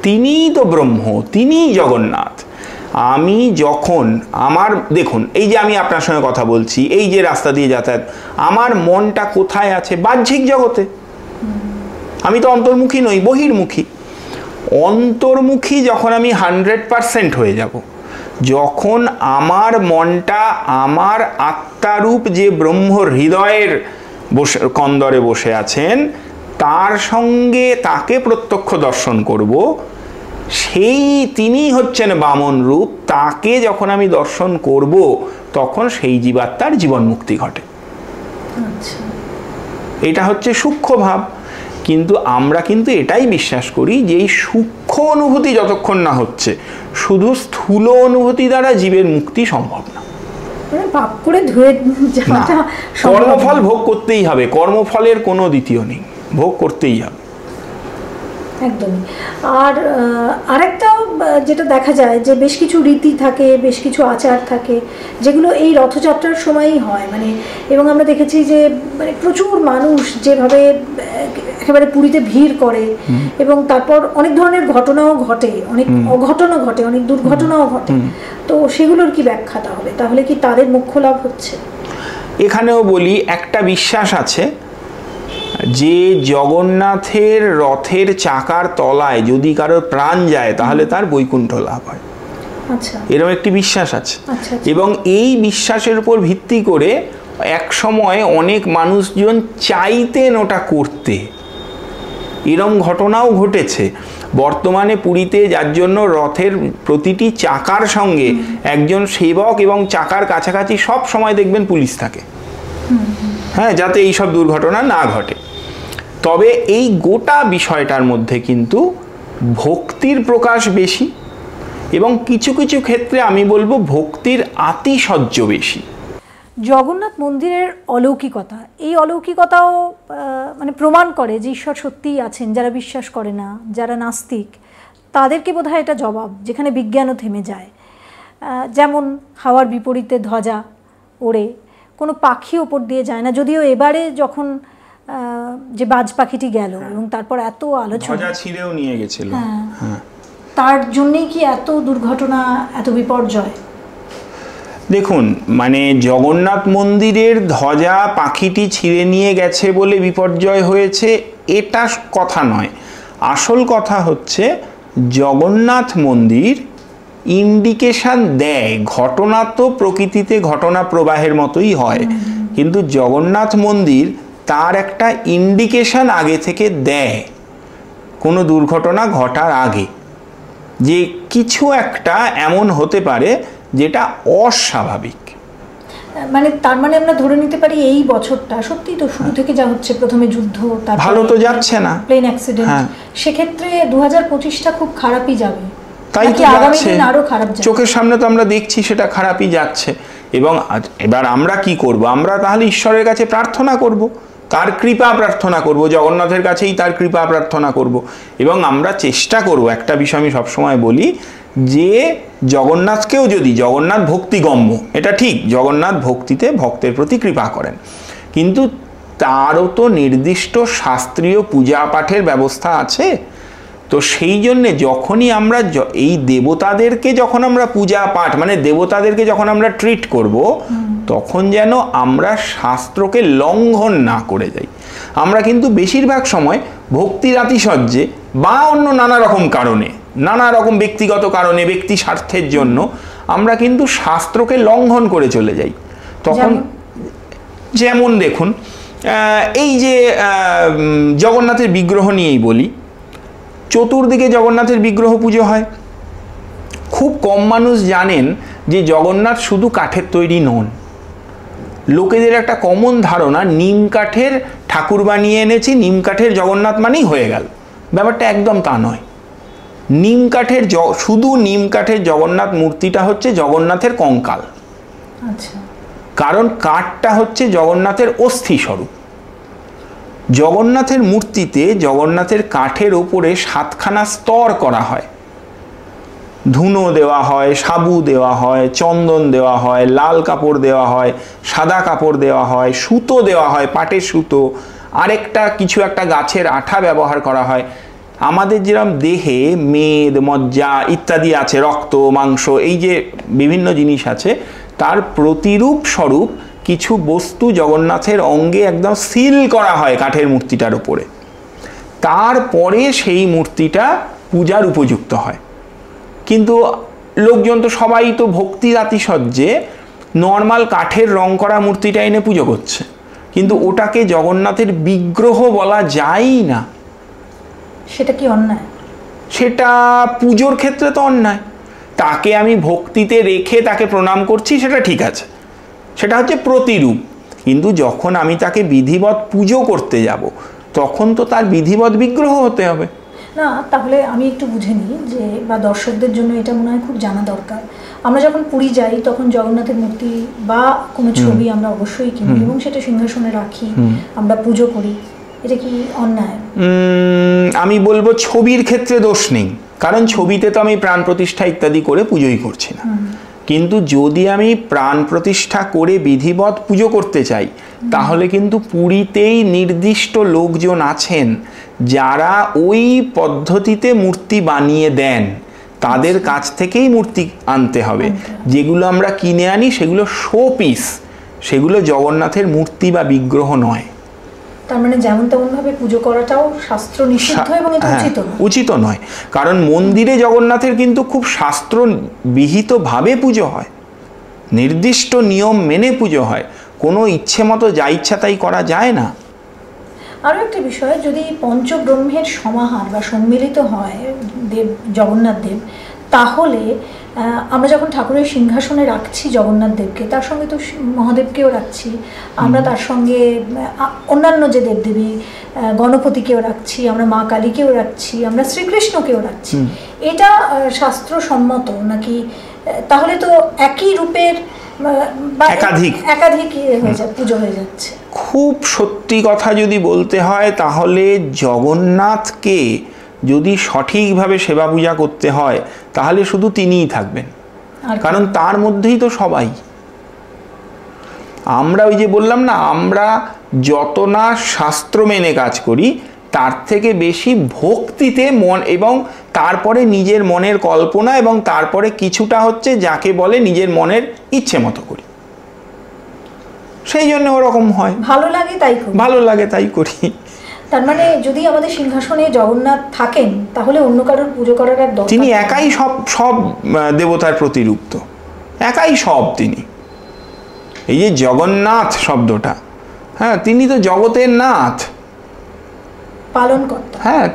তিনিই তো ব্রহ্ম, তিনিই জগন্নাথ। আমি যখন আমার, দেখুন এই যে আমি আপনার সঙ্গে কথা বলছি, এই যে রাস্তা দিয়ে যাতায়াত, আমার মনটা কোথায় আছে? বাহ্যিক জগতে। আমি তো অন্তর্মুখী নই, বহির্মুখী। অন্তর্মুখী যখন আমি 100% হয়ে যাব, যখন আমার মনটা আমার আত্মারূপ যে ব্রহ্ম হৃদয়ের কন্দরে বসে আছেন তার সঙ্গে তাকে প্রত্যক্ষ দর্শন করব, সেই তিনি হচ্ছেন বামন রূপ, তাকে যখন আমি দর্শন করব তখন সেই জীবাত্মার জীবন মুক্তি ঘটে। এটা হচ্ছে সূক্ষ্ম ভাব। কিন্তু আমরা কিন্তু এটাই বিশ্বাস করি যে এই সূক্ষ্ম অনুভূতি যতক্ষণ না হচ্ছে, শুধু স্থূল অনুভূতি দ্বারা জীবের মুক্তি সম্ভব না। পাপ করে ধুয়ে যাওয়াটা, কর্মফল ভোগ করতেই হবে, কর্মফলের কোনো দ্বিতীয় নেই, ভোগ করতেই হবে। একদমই। আর আরেকটাও যেটা দেখা যায় যে বেশ কিছু রীতি থাকে, বেশ কিছু আচার থাকে যেগুলো এই রথযাত্রার সময়ই হয়, মানে এবং আমরা দেখেছি যে মানে প্রচুর মানুষ যেভাবে একেবারে পুরীতে ভিড় করে এবং তারপর অনেক ধরনের ঘটনাও ঘটে, অনেক অঘটনও ঘটে, অনেক দুর্ঘটনাও ঘটে। তো সেগুলোর কি ব্যাখ্যা তাহলে? তাহলে কি তাদের মোক্ষ লাভ হচ্ছে? এখানেও বলি, একটা বিশ্বাস আছে যে জগন্নাথের রথের চাকার তলায় যদি কারোর প্রাণ যায় তাহলে তার বৈকুণ্ঠ লাভ হয়। আচ্ছা, এরকম একটি বিশ্বাস আছে। আচ্ছা। এবং এই বিশ্বাসের উপর ভিত্তি করে এক সময় অনেক মানুষজন চাইতেন ওটা করতে, এরম ঘটনাও ঘটেছে। বর্তমানে পুরীতে যার জন্য রথের প্রতিটি চাকার সঙ্গে একজন সেবক এবং চাকার কাছাকাছি সব সময় দেখবেন পুলিশ থাকে, হ্যাঁ, যাতে এইসব দুর্ঘটনা না ঘটে। তবে এই গোটা বিষয়টার মধ্যে কিন্তু ভক্তির প্রকাশ বেশি এবং কিছু কিছু ক্ষেত্রে আমি বলবো ভক্তির আতিশয্য বেশি। জগন্নাথ মন্দিরের অলৌকিকতা, এই অলৌকিকতাও মানে প্রমাণ করে যে ঈশ্বর সত্যিই আছেন। যারা বিশ্বাস করে না, যারা নাস্তিক, তাদেরকে বোধহয় এটা জবাব, যেখানে বিজ্ঞানও থেমে যায়। যেমন হাওয়ার বিপরীতে ধ্বজা ওড়ে, কোনো পাখি ওপর দিয়ে যায় না, যদিও এবারে যখন যে বাজ পাখিটি গেল এবং তারপর এত আলোচনা, ধ্বজা ছিঁড়েও নিয়ে গেছিল, তার জন্যেই কি এত দুর্ঘটনা, এত বিপর্যয়? দেখুন, মানে জগন্নাথ মন্দিরের ধ্বজা পাখিটি ছিঁড়ে নিয়ে গেছে বলে বিপর্যয় হয়েছে এটা কথা নয়। আসল কথা হচ্ছে জগন্নাথ মন্দির ইন্ডিকেশন দেয়। ঘটনা তো প্রকৃতিতে ঘটনা প্রবাহের মতোই হয়, কিন্তু জগন্নাথ মন্দির তার একটা ইন্ডিকেশন আগে থেকে দেয় কোনো দুর্ঘটনা ঘটার আগে, যে কিছু একটা এমন হতে পারে যেটা অস্বাভাবিক। মানে তার মানে আমরা ধরে নিতে পারি এই বছরটা সত্যি তো শুরু থেকে যা হচ্ছে, প্রথমে যুদ্ধ, তারপর ভালো তো যাচ্ছে না, প্লেন অ্যাক্সিডেন্ট, সেক্ষেত্রে 2025টা খুব খারাপই যাবে। তাই তো যাচ্ছে, আরো খারাপ যাবে, চোখের সামনে তো আমরা দেখছি সেটা খারাপই যাচ্ছে। এবং এবার আমরা কি করব? আমরা তাহলে ঈশ্বরের কাছে প্রার্থনা করব, তার কৃপা প্রার্থনা করব, জগন্নাথের কাছেই তার কৃপা প্রার্থনা করব এবং আমরা চেষ্টা করব। একটা বিষয় আমি সবসময় বলি যে জগন্নাথকেও যদি, জগন্নাথ ভক্তিগম্য, এটা ঠিক, জগন্নাথ ভক্তিতে ভক্তের প্রতি কৃপা করেন, কিন্তু তারও তো নির্দিষ্ট শাস্ত্রীয় পূজা পাঠের ব্যবস্থা আছে। তো সেই জন্যে যখনই আমরা এই দেবতাদেরকে যখন আমরা পূজা পাঠ মানে দেবতাদেরকে যখন আমরা ট্রিট করব, তখন যেন আমরা শাস্ত্রকে লঙ্ঘন না করে যাই। আমরা কিন্তু বেশিরভাগ সময় ভক্তির আতিশয্যে বা অন্য নানা রকম কারণে, নানা রকম ব্যক্তিগত কারণে, ব্যক্তি স্বার্থের জন্য আমরা কিন্তু শাস্ত্রকে লঙ্ঘন করে চলে যাই। তখন যেমন দেখুন, এই যে জগন্নাথের বিগ্রহ নিয়েই বলি, চতুর্দিকে জগন্নাথের বিগ্রহ পুজো হয়। খুব কম মানুষ জানেন যে জগন্নাথ শুধু কাঠের তৈরি নন। লোকেদের একটা কমন ধারণা, নিম কাঠের ঠাকুর বানিয়ে এনেছি, নিম কাঠের জগন্নাথ মানেই হয়ে গেল। ব্যাপারটা একদম তা নয়। নিম কাঠের শুধু নিম কাঠের জগন্নাথ মূর্তিটা হচ্ছে জগন্নাথের কঙ্কাল। আচ্ছা। কারণ কাঠটা হচ্ছে জগন্নাথের অস্থি স্বরূপ। জগন্নাথের মূর্তিতে জগন্নাথের কাঠের ওপরে 7খানা স্তর করা হয়। ধুনো দেওয়া হয়, সাবু দেওয়া হয়, চন্দন দেওয়া হয়, লাল কাপড় দেওয়া হয়, সাদা কাপড় দেওয়া হয়, সুতো দেওয়া হয়, পাটের সুতো, আরেকটা কিছু একটা গাছের আঠা ব্যবহার করা হয়। আমাদের যেরকম দেহে মেদ, মজ্জা ইত্যাদি আছে, রক্ত, মাংস, এই যে বিভিন্ন জিনিস আছে, তার প্রতিরূপ স্বরূপ কিছু বস্তু জগন্নাথের অঙ্গে একদম সিল করা হয় কাঠের মূর্তিটার উপরে। তারপরে সেই মূর্তিটা পূজার উপযুক্ত হয়। কিন্তু লোকজন তো সবাই তো ভক্তির আতিশয্যে নর্মাল কাঠের রং করা মূর্তিটা এনে পুজো করছে, কিন্তু ওটাকে জগন্নাথের বিগ্রহ বলা যায়ই না। সেটা কি অন্যায়? সেটা পুজোর ক্ষেত্রে তো অন্যায়। তাকে আমি ভক্তিতে রেখে তাকে প্রণাম করছি, সেটা ঠিক আছে, সেটা হচ্ছে প্রতিরূপ। কিন্তু যখন আমি তাকে বিধিবৎ পুজো করতে যাব, তখন তো তার বিধিবৎ বিগ্রহ হতে হবে। না, তাহলে আমি একটু বুঝে নিই যে, বা দর্শকদের জন্য এটা মনে হয় খুব জানা দরকার। আমরা যখন পুরী যাই তখন জগন্নাথের মূর্তি বা কোনো ছবি আমরা অবশ্যই কিনি এবং সেটা সিংহাসনে রাখি, আমরা পুজো করি, এটা কি অন্যায়? আমি বলবো ছবির ক্ষেত্রে দোষ নেই, কারণ ছবিতে তো আমি প্রাণ প্রতিষ্ঠা ইত্যাদি করে পুজোই করছি না। কিন্তু যদি আমি প্রাণ প্রতিষ্ঠা করে বিধিবৎ পুজো করতে চাই, তাহলে কিন্তু পুরীতেই নির্দিষ্ট লোকজন আছেন যারা ওই পদ্ধতিতে মূর্তি বানিয়ে দেন। তাদের কাছ থেকেই মূর্তি আনতে হবে। যেগুলো আমরা কিনে আনি সেগুলো শো পিস, সেগুলো জগন্নাথের মূর্তি বা বিগ্রহ নয়। তার মানে যেমন তেমন ভাবে পুজো করাটাও শাস্ত্র নিষিদ্ধ এবং এটা উচিত নয়। উচিত নয়, কারণ মন্দিরে জগন্নাথের কিন্তু খুব শাস্ত্র বিহিতভাবে পুজো হয়, নির্দিষ্ট নিয়ম মেনে পুজো হয়। কোনো ইচ্ছে মতো যা ইচ্ছা তাই করা যায় না। আরও একটা বিষয়, যদি পঞ্চব্রহ্মের সমাহার বা সম্মিলিত হয় দেব, জগন্নাথ দেব, তাহলে আমরা যখন ঠাকুরের সিংহাসনে রাখছি জগন্নাথ দেবকে, তার সঙ্গে তো মহাদেবকেও রাখছি, আমরা তার সঙ্গে অন্যান্য যে দেবদেবী, গণপতিকেও রাখছি, আমরা মা কালীকেও রাখছি, আমরা শ্রীকৃষ্ণকেও রাখছি। এটা শাস্ত্রসম্মত নাকি? তাহলে তো একই রূপের একাধিক হয়ে যায়, পুজো হয়ে যাচ্ছে। খুব সত্যি কথা যদি বলতে হয়, তাহলে জগন্নাথকে যদি সঠিকভাবে সেবা পূজা করতে হয়, তাহলে শুধু তিনিই থাকবেন, কারণ তার মধ্যেই তো সবাই। আমরা ওই যে বললাম না, আমরা যত না শাস্ত্র মেনে কাজ করি, তার থেকে বেশি ভক্তিতে মন, এবং তারপরে নিজের মনের কল্পনা, এবং তারপরে কিছুটা হচ্ছে যাকে বলে নিজের মনের ইচ্ছে মতো করি। সেই জন্য ওরকম হয়, ভালো লাগে তাই করি। তার মানে যদি আমাদের সিংহাসনে জগন্নাথ থাকেন, তাহলে অন্য কারোর পুজো করার আর দরকার নেই। তিনি একাই সব দেবতার প্রতিরূপ, তো একাই সব। তিনি এই যে জগন্নাথ শব্দটা, হ্যাঁ, তিনি তো জগতের নাথ, পালনকর্তা। হ্যাঁ,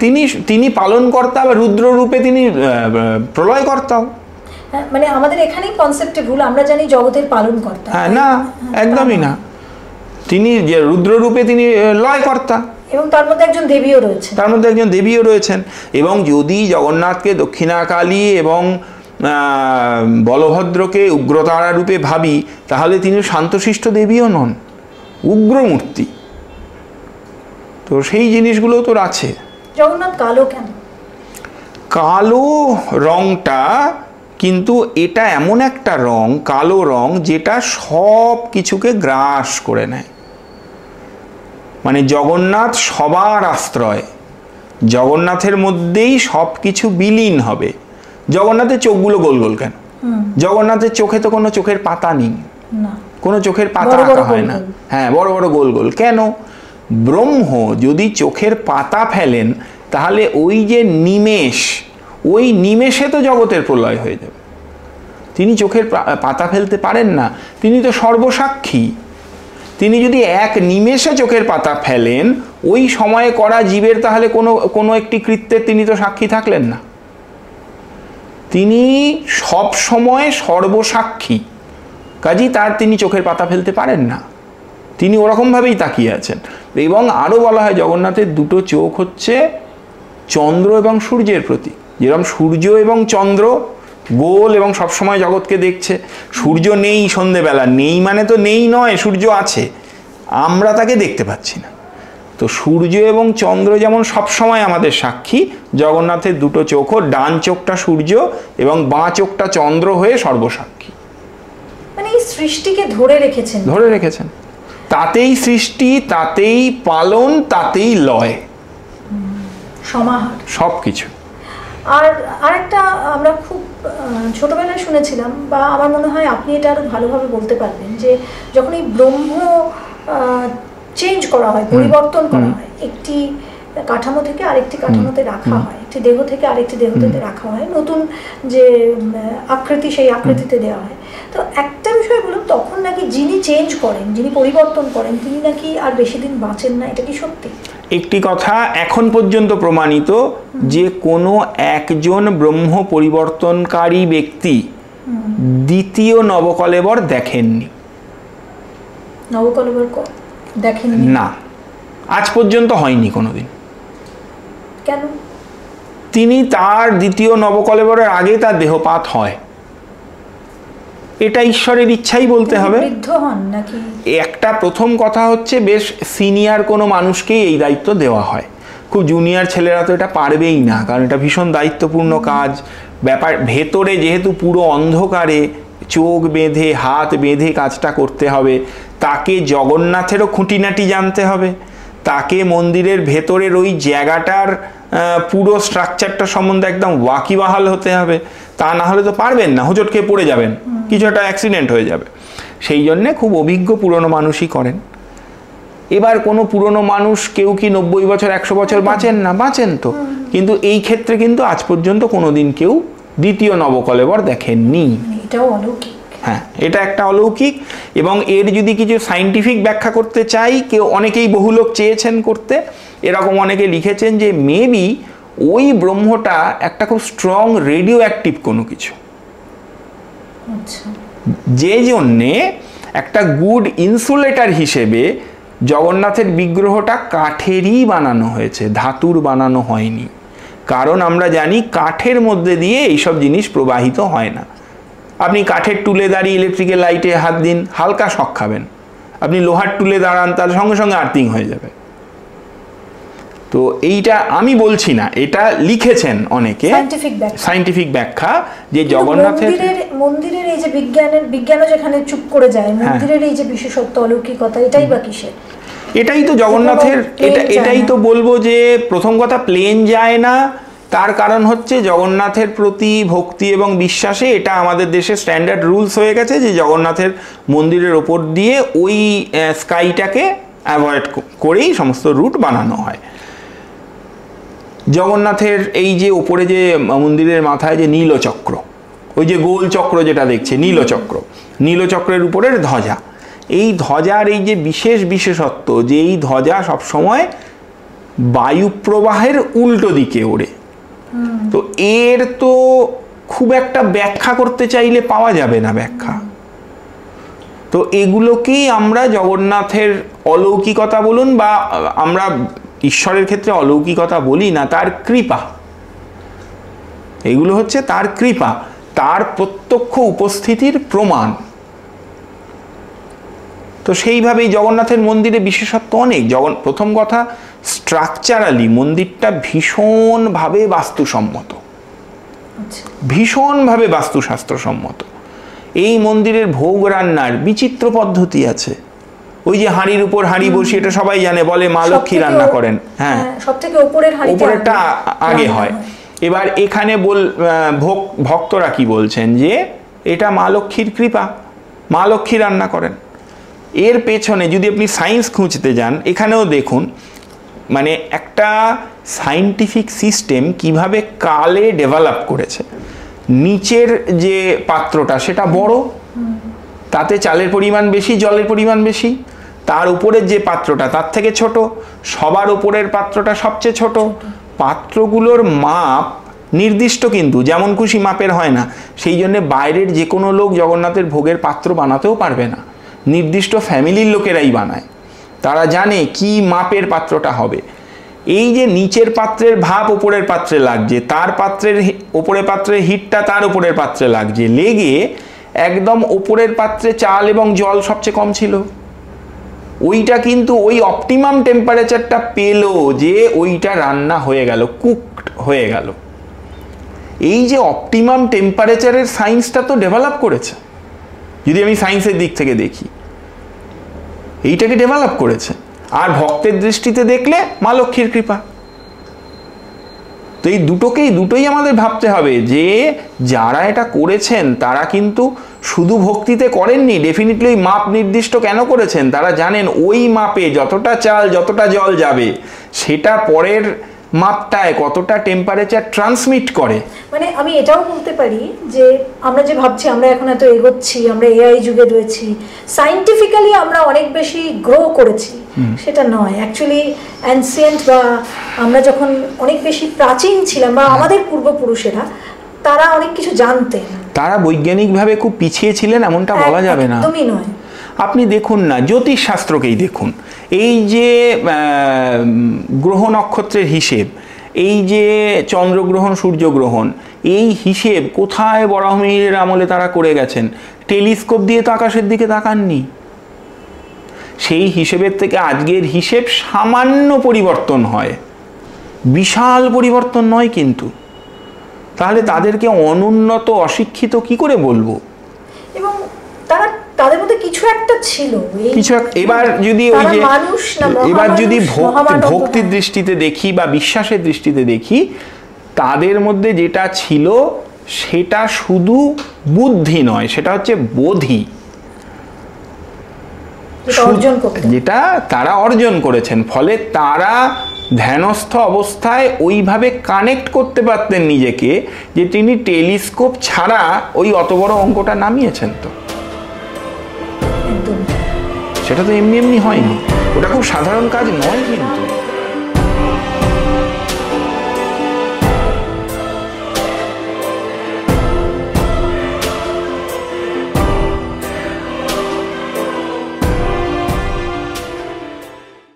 তিনি পালনকর্তা, বা রুদ্র রূপে তিনি প্রলয়কর্তাও। মানে আমাদের এখানেই কনসেপ্টে ভুল, আমরা জানি জগতের পালনকর্তা। হ্যাঁ, না, একদমই না। তিনি যে রুদ্র রূপে তিনি লয়কর্তা, এবং তার মধ্যে একজন দেবীও রয়েছেন। এবং যদি জগন্নাথকে দক্ষিণাকালী এবং বলভদ্রকে উগ্রতারা রূপে ভাবি, তাহলে তিনি শান্তশিষ্ট দেবীও নন, উগ্রমূর্তি। তো সেই জিনিসগুলো তো আছে। জগন্নাথ কালো কেন? কালো রংটা কিন্তু এটা এমন একটা রং, কালো রং, যেটা সব কিছুকে গ্রাস করে নেয়। মানে জগন্নাথ সবার আশ্রয়, জগন্নাথের মধ্যেই সব কিছু বিলীন হবে। জগন্নাথের চোখগুলো গোল গোল কেন? জগন্নাথের চোখে তো কোনো চোখের পাতা নেই, কোনো চোখের পাতা আঁকা হয় না। হ্যাঁ, বড় বড় গোল গোল কেন? ব্রহ্ম যদি চোখের পাতা ফেলেন তাহলে ওই যে নিমেষ, ওই নিমেষে তো জগতের প্রলয় হয়ে যাবে। তিনি চোখের পাতা ফেলতে পারেন না, তিনি তো সর্বসাক্ষী। তিনি যদি এক নিমেষে চোখের পাতা ফেলেন, ওই সময়ে করা জীবের তাহলে কোনো একটি কৃত্যের তিনি তো সাক্ষী থাকলেন না। তিনি সব সময় সর্বসাক্ষী, কাজেই তিনি চোখের পাতা ফেলতে পারেন না, তিনি ওরকমভাবেই তাকিয়ে আছেন। এবং আরও বলা হয় জগন্নাথের দুটো চোখ হচ্ছে চন্দ্র এবং সূর্যের প্রতি। যেরকম সূর্য এবং চন্দ্র গোল এবং সবসময় জগৎকে দেখছে। সূর্য নেই সন্ধেবেলা, নেই মানে তো নেই নয়, সূর্য আছে, আমরা তাকে দেখতে পাচ্ছি না। তো সূর্য এবং চন্দ্র যেমন সবসময় আমাদের সাক্ষী, জগন্নাথের দুটো চোখও, ডান চোখটা সূর্য এবং বাঁ চোখটা চন্দ্র হয়ে সর্বসাক্ষী। মানে এই সৃষ্টিকে ধরে রেখেছেন, তাতেই সৃষ্টি, তাতেই পালন, তাতেই লয়, সমাহার সব কিছু। আর আরেকটা আমরা খুব ছোটবেলায় শুনেছিলাম, বা আমার মনে হয় আপনি এটা আরো ভালোভাবে বলতে পারবেন, যে যখন এই ব্রহ্ম চেঞ্জ করা হয়, পরিবর্তন করা হয়, একটি কাঠামো থেকে আরেকটি কাঠামোতে রাখা হয়, একটি দেহ থেকে আরেকটি দেহতে রাখা হয়, নতুন যে আকৃতি সেই আকৃতিতে দেওয়া হয়। তো একটা বিষয় বলুন, তখন নাকি যিনি চেঞ্জ করেন, যিনি পরিবর্তন করেন, তিনি নাকি আর বেশি দিন বাঁচেন না, এটা কি সত্যি? একটি কথা এখন পর্যন্ত প্রমাণিত, যে কোনো একজন ব্রহ্ম পরিবর্তনকারী ব্যক্তি দ্বিতীয় নবকলেবর দেখেননি। নবকলেবর দেখেননি? না, আজ পর্যন্ত হয়নি কোনোদিন। কেন? তিনি তার দ্বিতীয় নবকলেবরের আগে তার দেহপাত হয়, এটা ঈশ্বরের ইচ্ছাই বলতে হবে। বৃদ্ধ হন নাকি? একটা প্রথম কথা হচ্ছে, বেশ সিনিয়র কোনো মানুষকেই এই দায়িত্ব দেওয়া হয়, খুব জুনিয়র ছেলেরা তো এটা পারবেই না, কারণ এটা ভীষণ দায়িত্বপূর্ণ কাজ। ব্যাপার ভেতরে যেহেতু পুরো অন্ধকারে, চোখ বেঁধে হাত বেঁধে কাজটা করতে হবে, তাকে জগন্নাথেরও খুঁটিনাটি জানতে হবে, তাকে মন্দিরের ভেতরের ওই জায়গাটার পুরো স্ট্রাকচারটা সম্বন্ধে একদম ওয়াকিবহাল হতে হবে, তা না হলে তো পারবেন না, হোঁচট খেয়ে পড়ে যাবেন, কিছু একটা অ্যাক্সিডেন্ট হয়ে যাবে। সেই জন্যে খুব অভিজ্ঞ পুরনো মানুষই করেন। এবার কোনো পুরনো মানুষ কেউ কি 90 বছর 100 বছর বাঁচেন না? বাঁচেন তো, কিন্তু এই ক্ষেত্রে কিন্তু আজ পর্যন্ত কোনোদিন কেউ দ্বিতীয় নবকলেবর দেখেননি। এটাও অলৌকিক। হ্যাঁ, এটা একটা অলৌকিক। এবং এর যদি কিছু সাইন্টিফিক ব্যাখ্যা করতে চাই, অনেকেই বহু লোক চেয়েছেন করতে, এরকম অনেকে লিখেছেন যে মেবি ওই ব্রহ্মটা একটা খুব স্ট্রং রেডিও অ্যাক্টিভ কোনো কিছু, যে জন্যে একটা গুড ইনসুলেটর হিসেবে জগন্নাথের বিগ্রহটা কাঠেরই বানানো হয়েছে, ধাতুর বানানো হয়নি। কারণ আমরা জানি কাঠের মধ্যে দিয়ে এইসব জিনিস প্রবাহিত হয় না। আপনি কাঠের টুলে দাঁড়িয়ে ইলেকট্রিকের লাইটে হাত দিন, হালকা শক খাবেন। আপনি লোহার টুলে দাঁড়ান, তার সঙ্গে সঙ্গে আর্থিং হয়ে যাবে। তো এইটা আমি বলছি না, এটা লিখেছেন অনেকে সাইন্টিফিক ব্যাখ্যা, যে জগন্নাথের মন্দিরের এই যে বিজ্ঞানও যেখানে চুপ করে যায়, মন্দিরের এই যে বিশেষত্ব অলৌকিকতা, এটাই বা কিসের? এটাই তো জগন্নাথের, এটাই তো বলবো যে প্রথম কথা প্লেন যায় না, তার কারণ হচ্ছে জগন্নাথের প্রতি ভক্তি এবং বিশ্বাসে এটা আমাদের দেশে স্ট্যান্ডার্ড রুলস হয়ে গেছে, যে জগন্নাথের মন্দিরের ওপর দিয়ে ওই স্কাইটাকে অ্যাভয়েড করেই সমস্ত রুট বানানো হয়। জগন্নাথের এই যে ওপরে যে মন্দিরের মাথায় যে নীলচক্র, ওই যে গোল চক্র যেটা দেখছে, নীলচক্রের উপরের ধ্বজা, এই ধ্বজার এই যে বিশেষত্ব, যে এই ধ্বজা সবসময় বায়ু প্রবাহের উল্টো দিকে ওড়ে। তো এর তো খুব একটা ব্যাখ্যা করতে চাইলে পাওয়া যাবে না ব্যাখ্যা। তো এগুলোকেই আমরা জগন্নাথের অলৌকিকতা বলুন, বা আমরা ঈশ্বরের ক্ষেত্রে অলৌকিকতা বলি না, তার কৃপা। এগুলো হচ্ছে তার কৃপা, তার প্রত্যক্ষ উপস্থিতির প্রমাণ। তো সেইভাবেই জগন্নাথের মন্দিরে বিশেষত্ব অনেক। প্রথম কথা, স্ট্রাকচারালি মন্দিরটা ভীষণভাবে বাস্তুসম্মত। ভীষণভাবে বাস্তুশাস্ত্রসম্মত। এই মন্দিরের ভোগ রান্নার বিচিত্র পদ্ধতি আছে। ওই যে হাঁড়ির উপর হাঁড়ি বসিয়ে, এটা সবাই জানে, বলে মা লক্ষ্মী রান্না করেন। হ্যাঁ, সবথেকে উপরেরটা আগে হয়। এবার এখানে ভক্তরা কি বলছেন যে এটা মা লক্ষ্মীর কৃপা, মা লক্ষ্মী রান্না করেন। এর পেছনে যদি আপনি সায়েন্স খুঁজতে যান, এখানেও দেখুন মানে একটা সায়েন্টিফিক সিস্টেম কিভাবে কালে ডেভেলপ করেছে। নিচের যে পাত্রটা সেটা বড়, তাতে চালের পরিমাণ বেশি, জলের পরিমাণ বেশি। তার উপরের যে পাত্রটা তার থেকে ছোট, সবার উপরের পাত্রটা সবচেয়ে ছোট। পাত্রগুলোর মাপ নির্দিষ্ট, কিন্তু যেমন খুশি মাপের হয় না। সেই জন্য বাইরের যে কোনো লোক জগন্নাথের ভোগের পাত্র বানাতেও পারবে না, নির্দিষ্ট ফ্যামিলির লোকেরাই বানায়। তারা জানে কি মাপের পাত্রটা হবে। এই যে নিচের পাত্রের ভাপ উপরের পাত্রে লাগছে, তার পাত্রের উপরের পাত্রের হিটটা তার উপরের পাত্রে লাগছে, লেগে একদম উপরের পাত্রে চাল এবং জল সবচেয়ে কম ছিল। ওইটা কিন্তু ওই অপটিমাম টেম্পারেচারটা পেল যে ওইটা রান্না হয়ে গেল, কুকড হয়ে গেল। এই যে অপটিমাম টেম্পারেচারের সায়েন্সটা তো ডেভেলপ করেছে, যদি আমি সায়েন্সের দিক থেকে দেখি, এইটাকে ডেভেলপ করেছে। আর ভক্তের দৃষ্টিতে দেখলে মা লক্ষ্মীর কৃপা। তো এই দুটোই আমাদের ভাবতে হবে যে যারা এটা করেছেন তারা কিন্তু শুধু ভক্তিতে করেননি, ডেফিনেটলি ওই মাপ নির্দিষ্ট কেন করেছেন, তারা জানেন ওই মাপে যতটা চাল যতটা জল যাবে সেটা পরের মাপটায় কতটা টেম্পারেচার ট্রান্সমিট করে। মানে আমি এটাও বলতে পারি যে আমরা যে ভাবছি আমরা এখন এত এগোচ্ছি, আমরা এআই যুগে রয়েছি, সায়েন্টিফিক্যালি আমরা অনেক বেশি গ্রো করেছি, সেটা নয়। অ্যাকচুয়ালি অ্যানসিয়েন্ট বা আমরা যখন অনেক বেশি প্রাচীন ছিলাম বা আমাদের পূর্বপুরুষেরা, তারা অনেক কিছু জানতেন। তারা বৈজ্ঞানিকভাবে খুব পিছিয়ে ছিলেন এমনটা বলা যাবে না, একদমই নয়। আপনি দেখুন না, জ্যোতিষশাস্ত্রকেই দেখুন। এই যে গ্রহ নক্ষত্রের হিসেব, এই যে চন্দ্রগ্রহণ সূর্যগ্রহণ, এই হিসেব কোথায় বরাহমিহিরের আমলে তারা করে গেছেন? টেলিস্কোপ দিয়ে তো আকাশের দিকে তাকাননি। সেই হিসেবের থেকে আজকের হিসেব সামান্য পরিবর্তন হয়, বিশাল পরিবর্তন নয় কিন্তু। তাহলে তাদেরকে অনুন্নত, অশিক্ষিত কি করে বলবো? এবং তাদের মধ্যে কিছু একটা ছিল, এবার যদি ওই যে এবার যদি ভক্তির দৃষ্টিতে দেখি বা বিশ্বাসের দৃষ্টিতে দেখি, তাদের মধ্যে যেটা ছিল সেটা শুধু বুদ্ধি নয়, সেটা হচ্ছে বোধি, যেটা তারা অর্জন করেছেন। ফলে তারা ধ্যানস্থ অবস্থায় ওইভাবে কানেক্ট করতে পারতেন নিজেকে যে তিনি টেলিস্কোপ ছাড়া ওই অত বড় অঙ্কটা নামিয়েছেন। তো সেটা তো এমনি এমনি হয়নি, ওটা খুব সাধারণ কাজ নয় কিন্তু।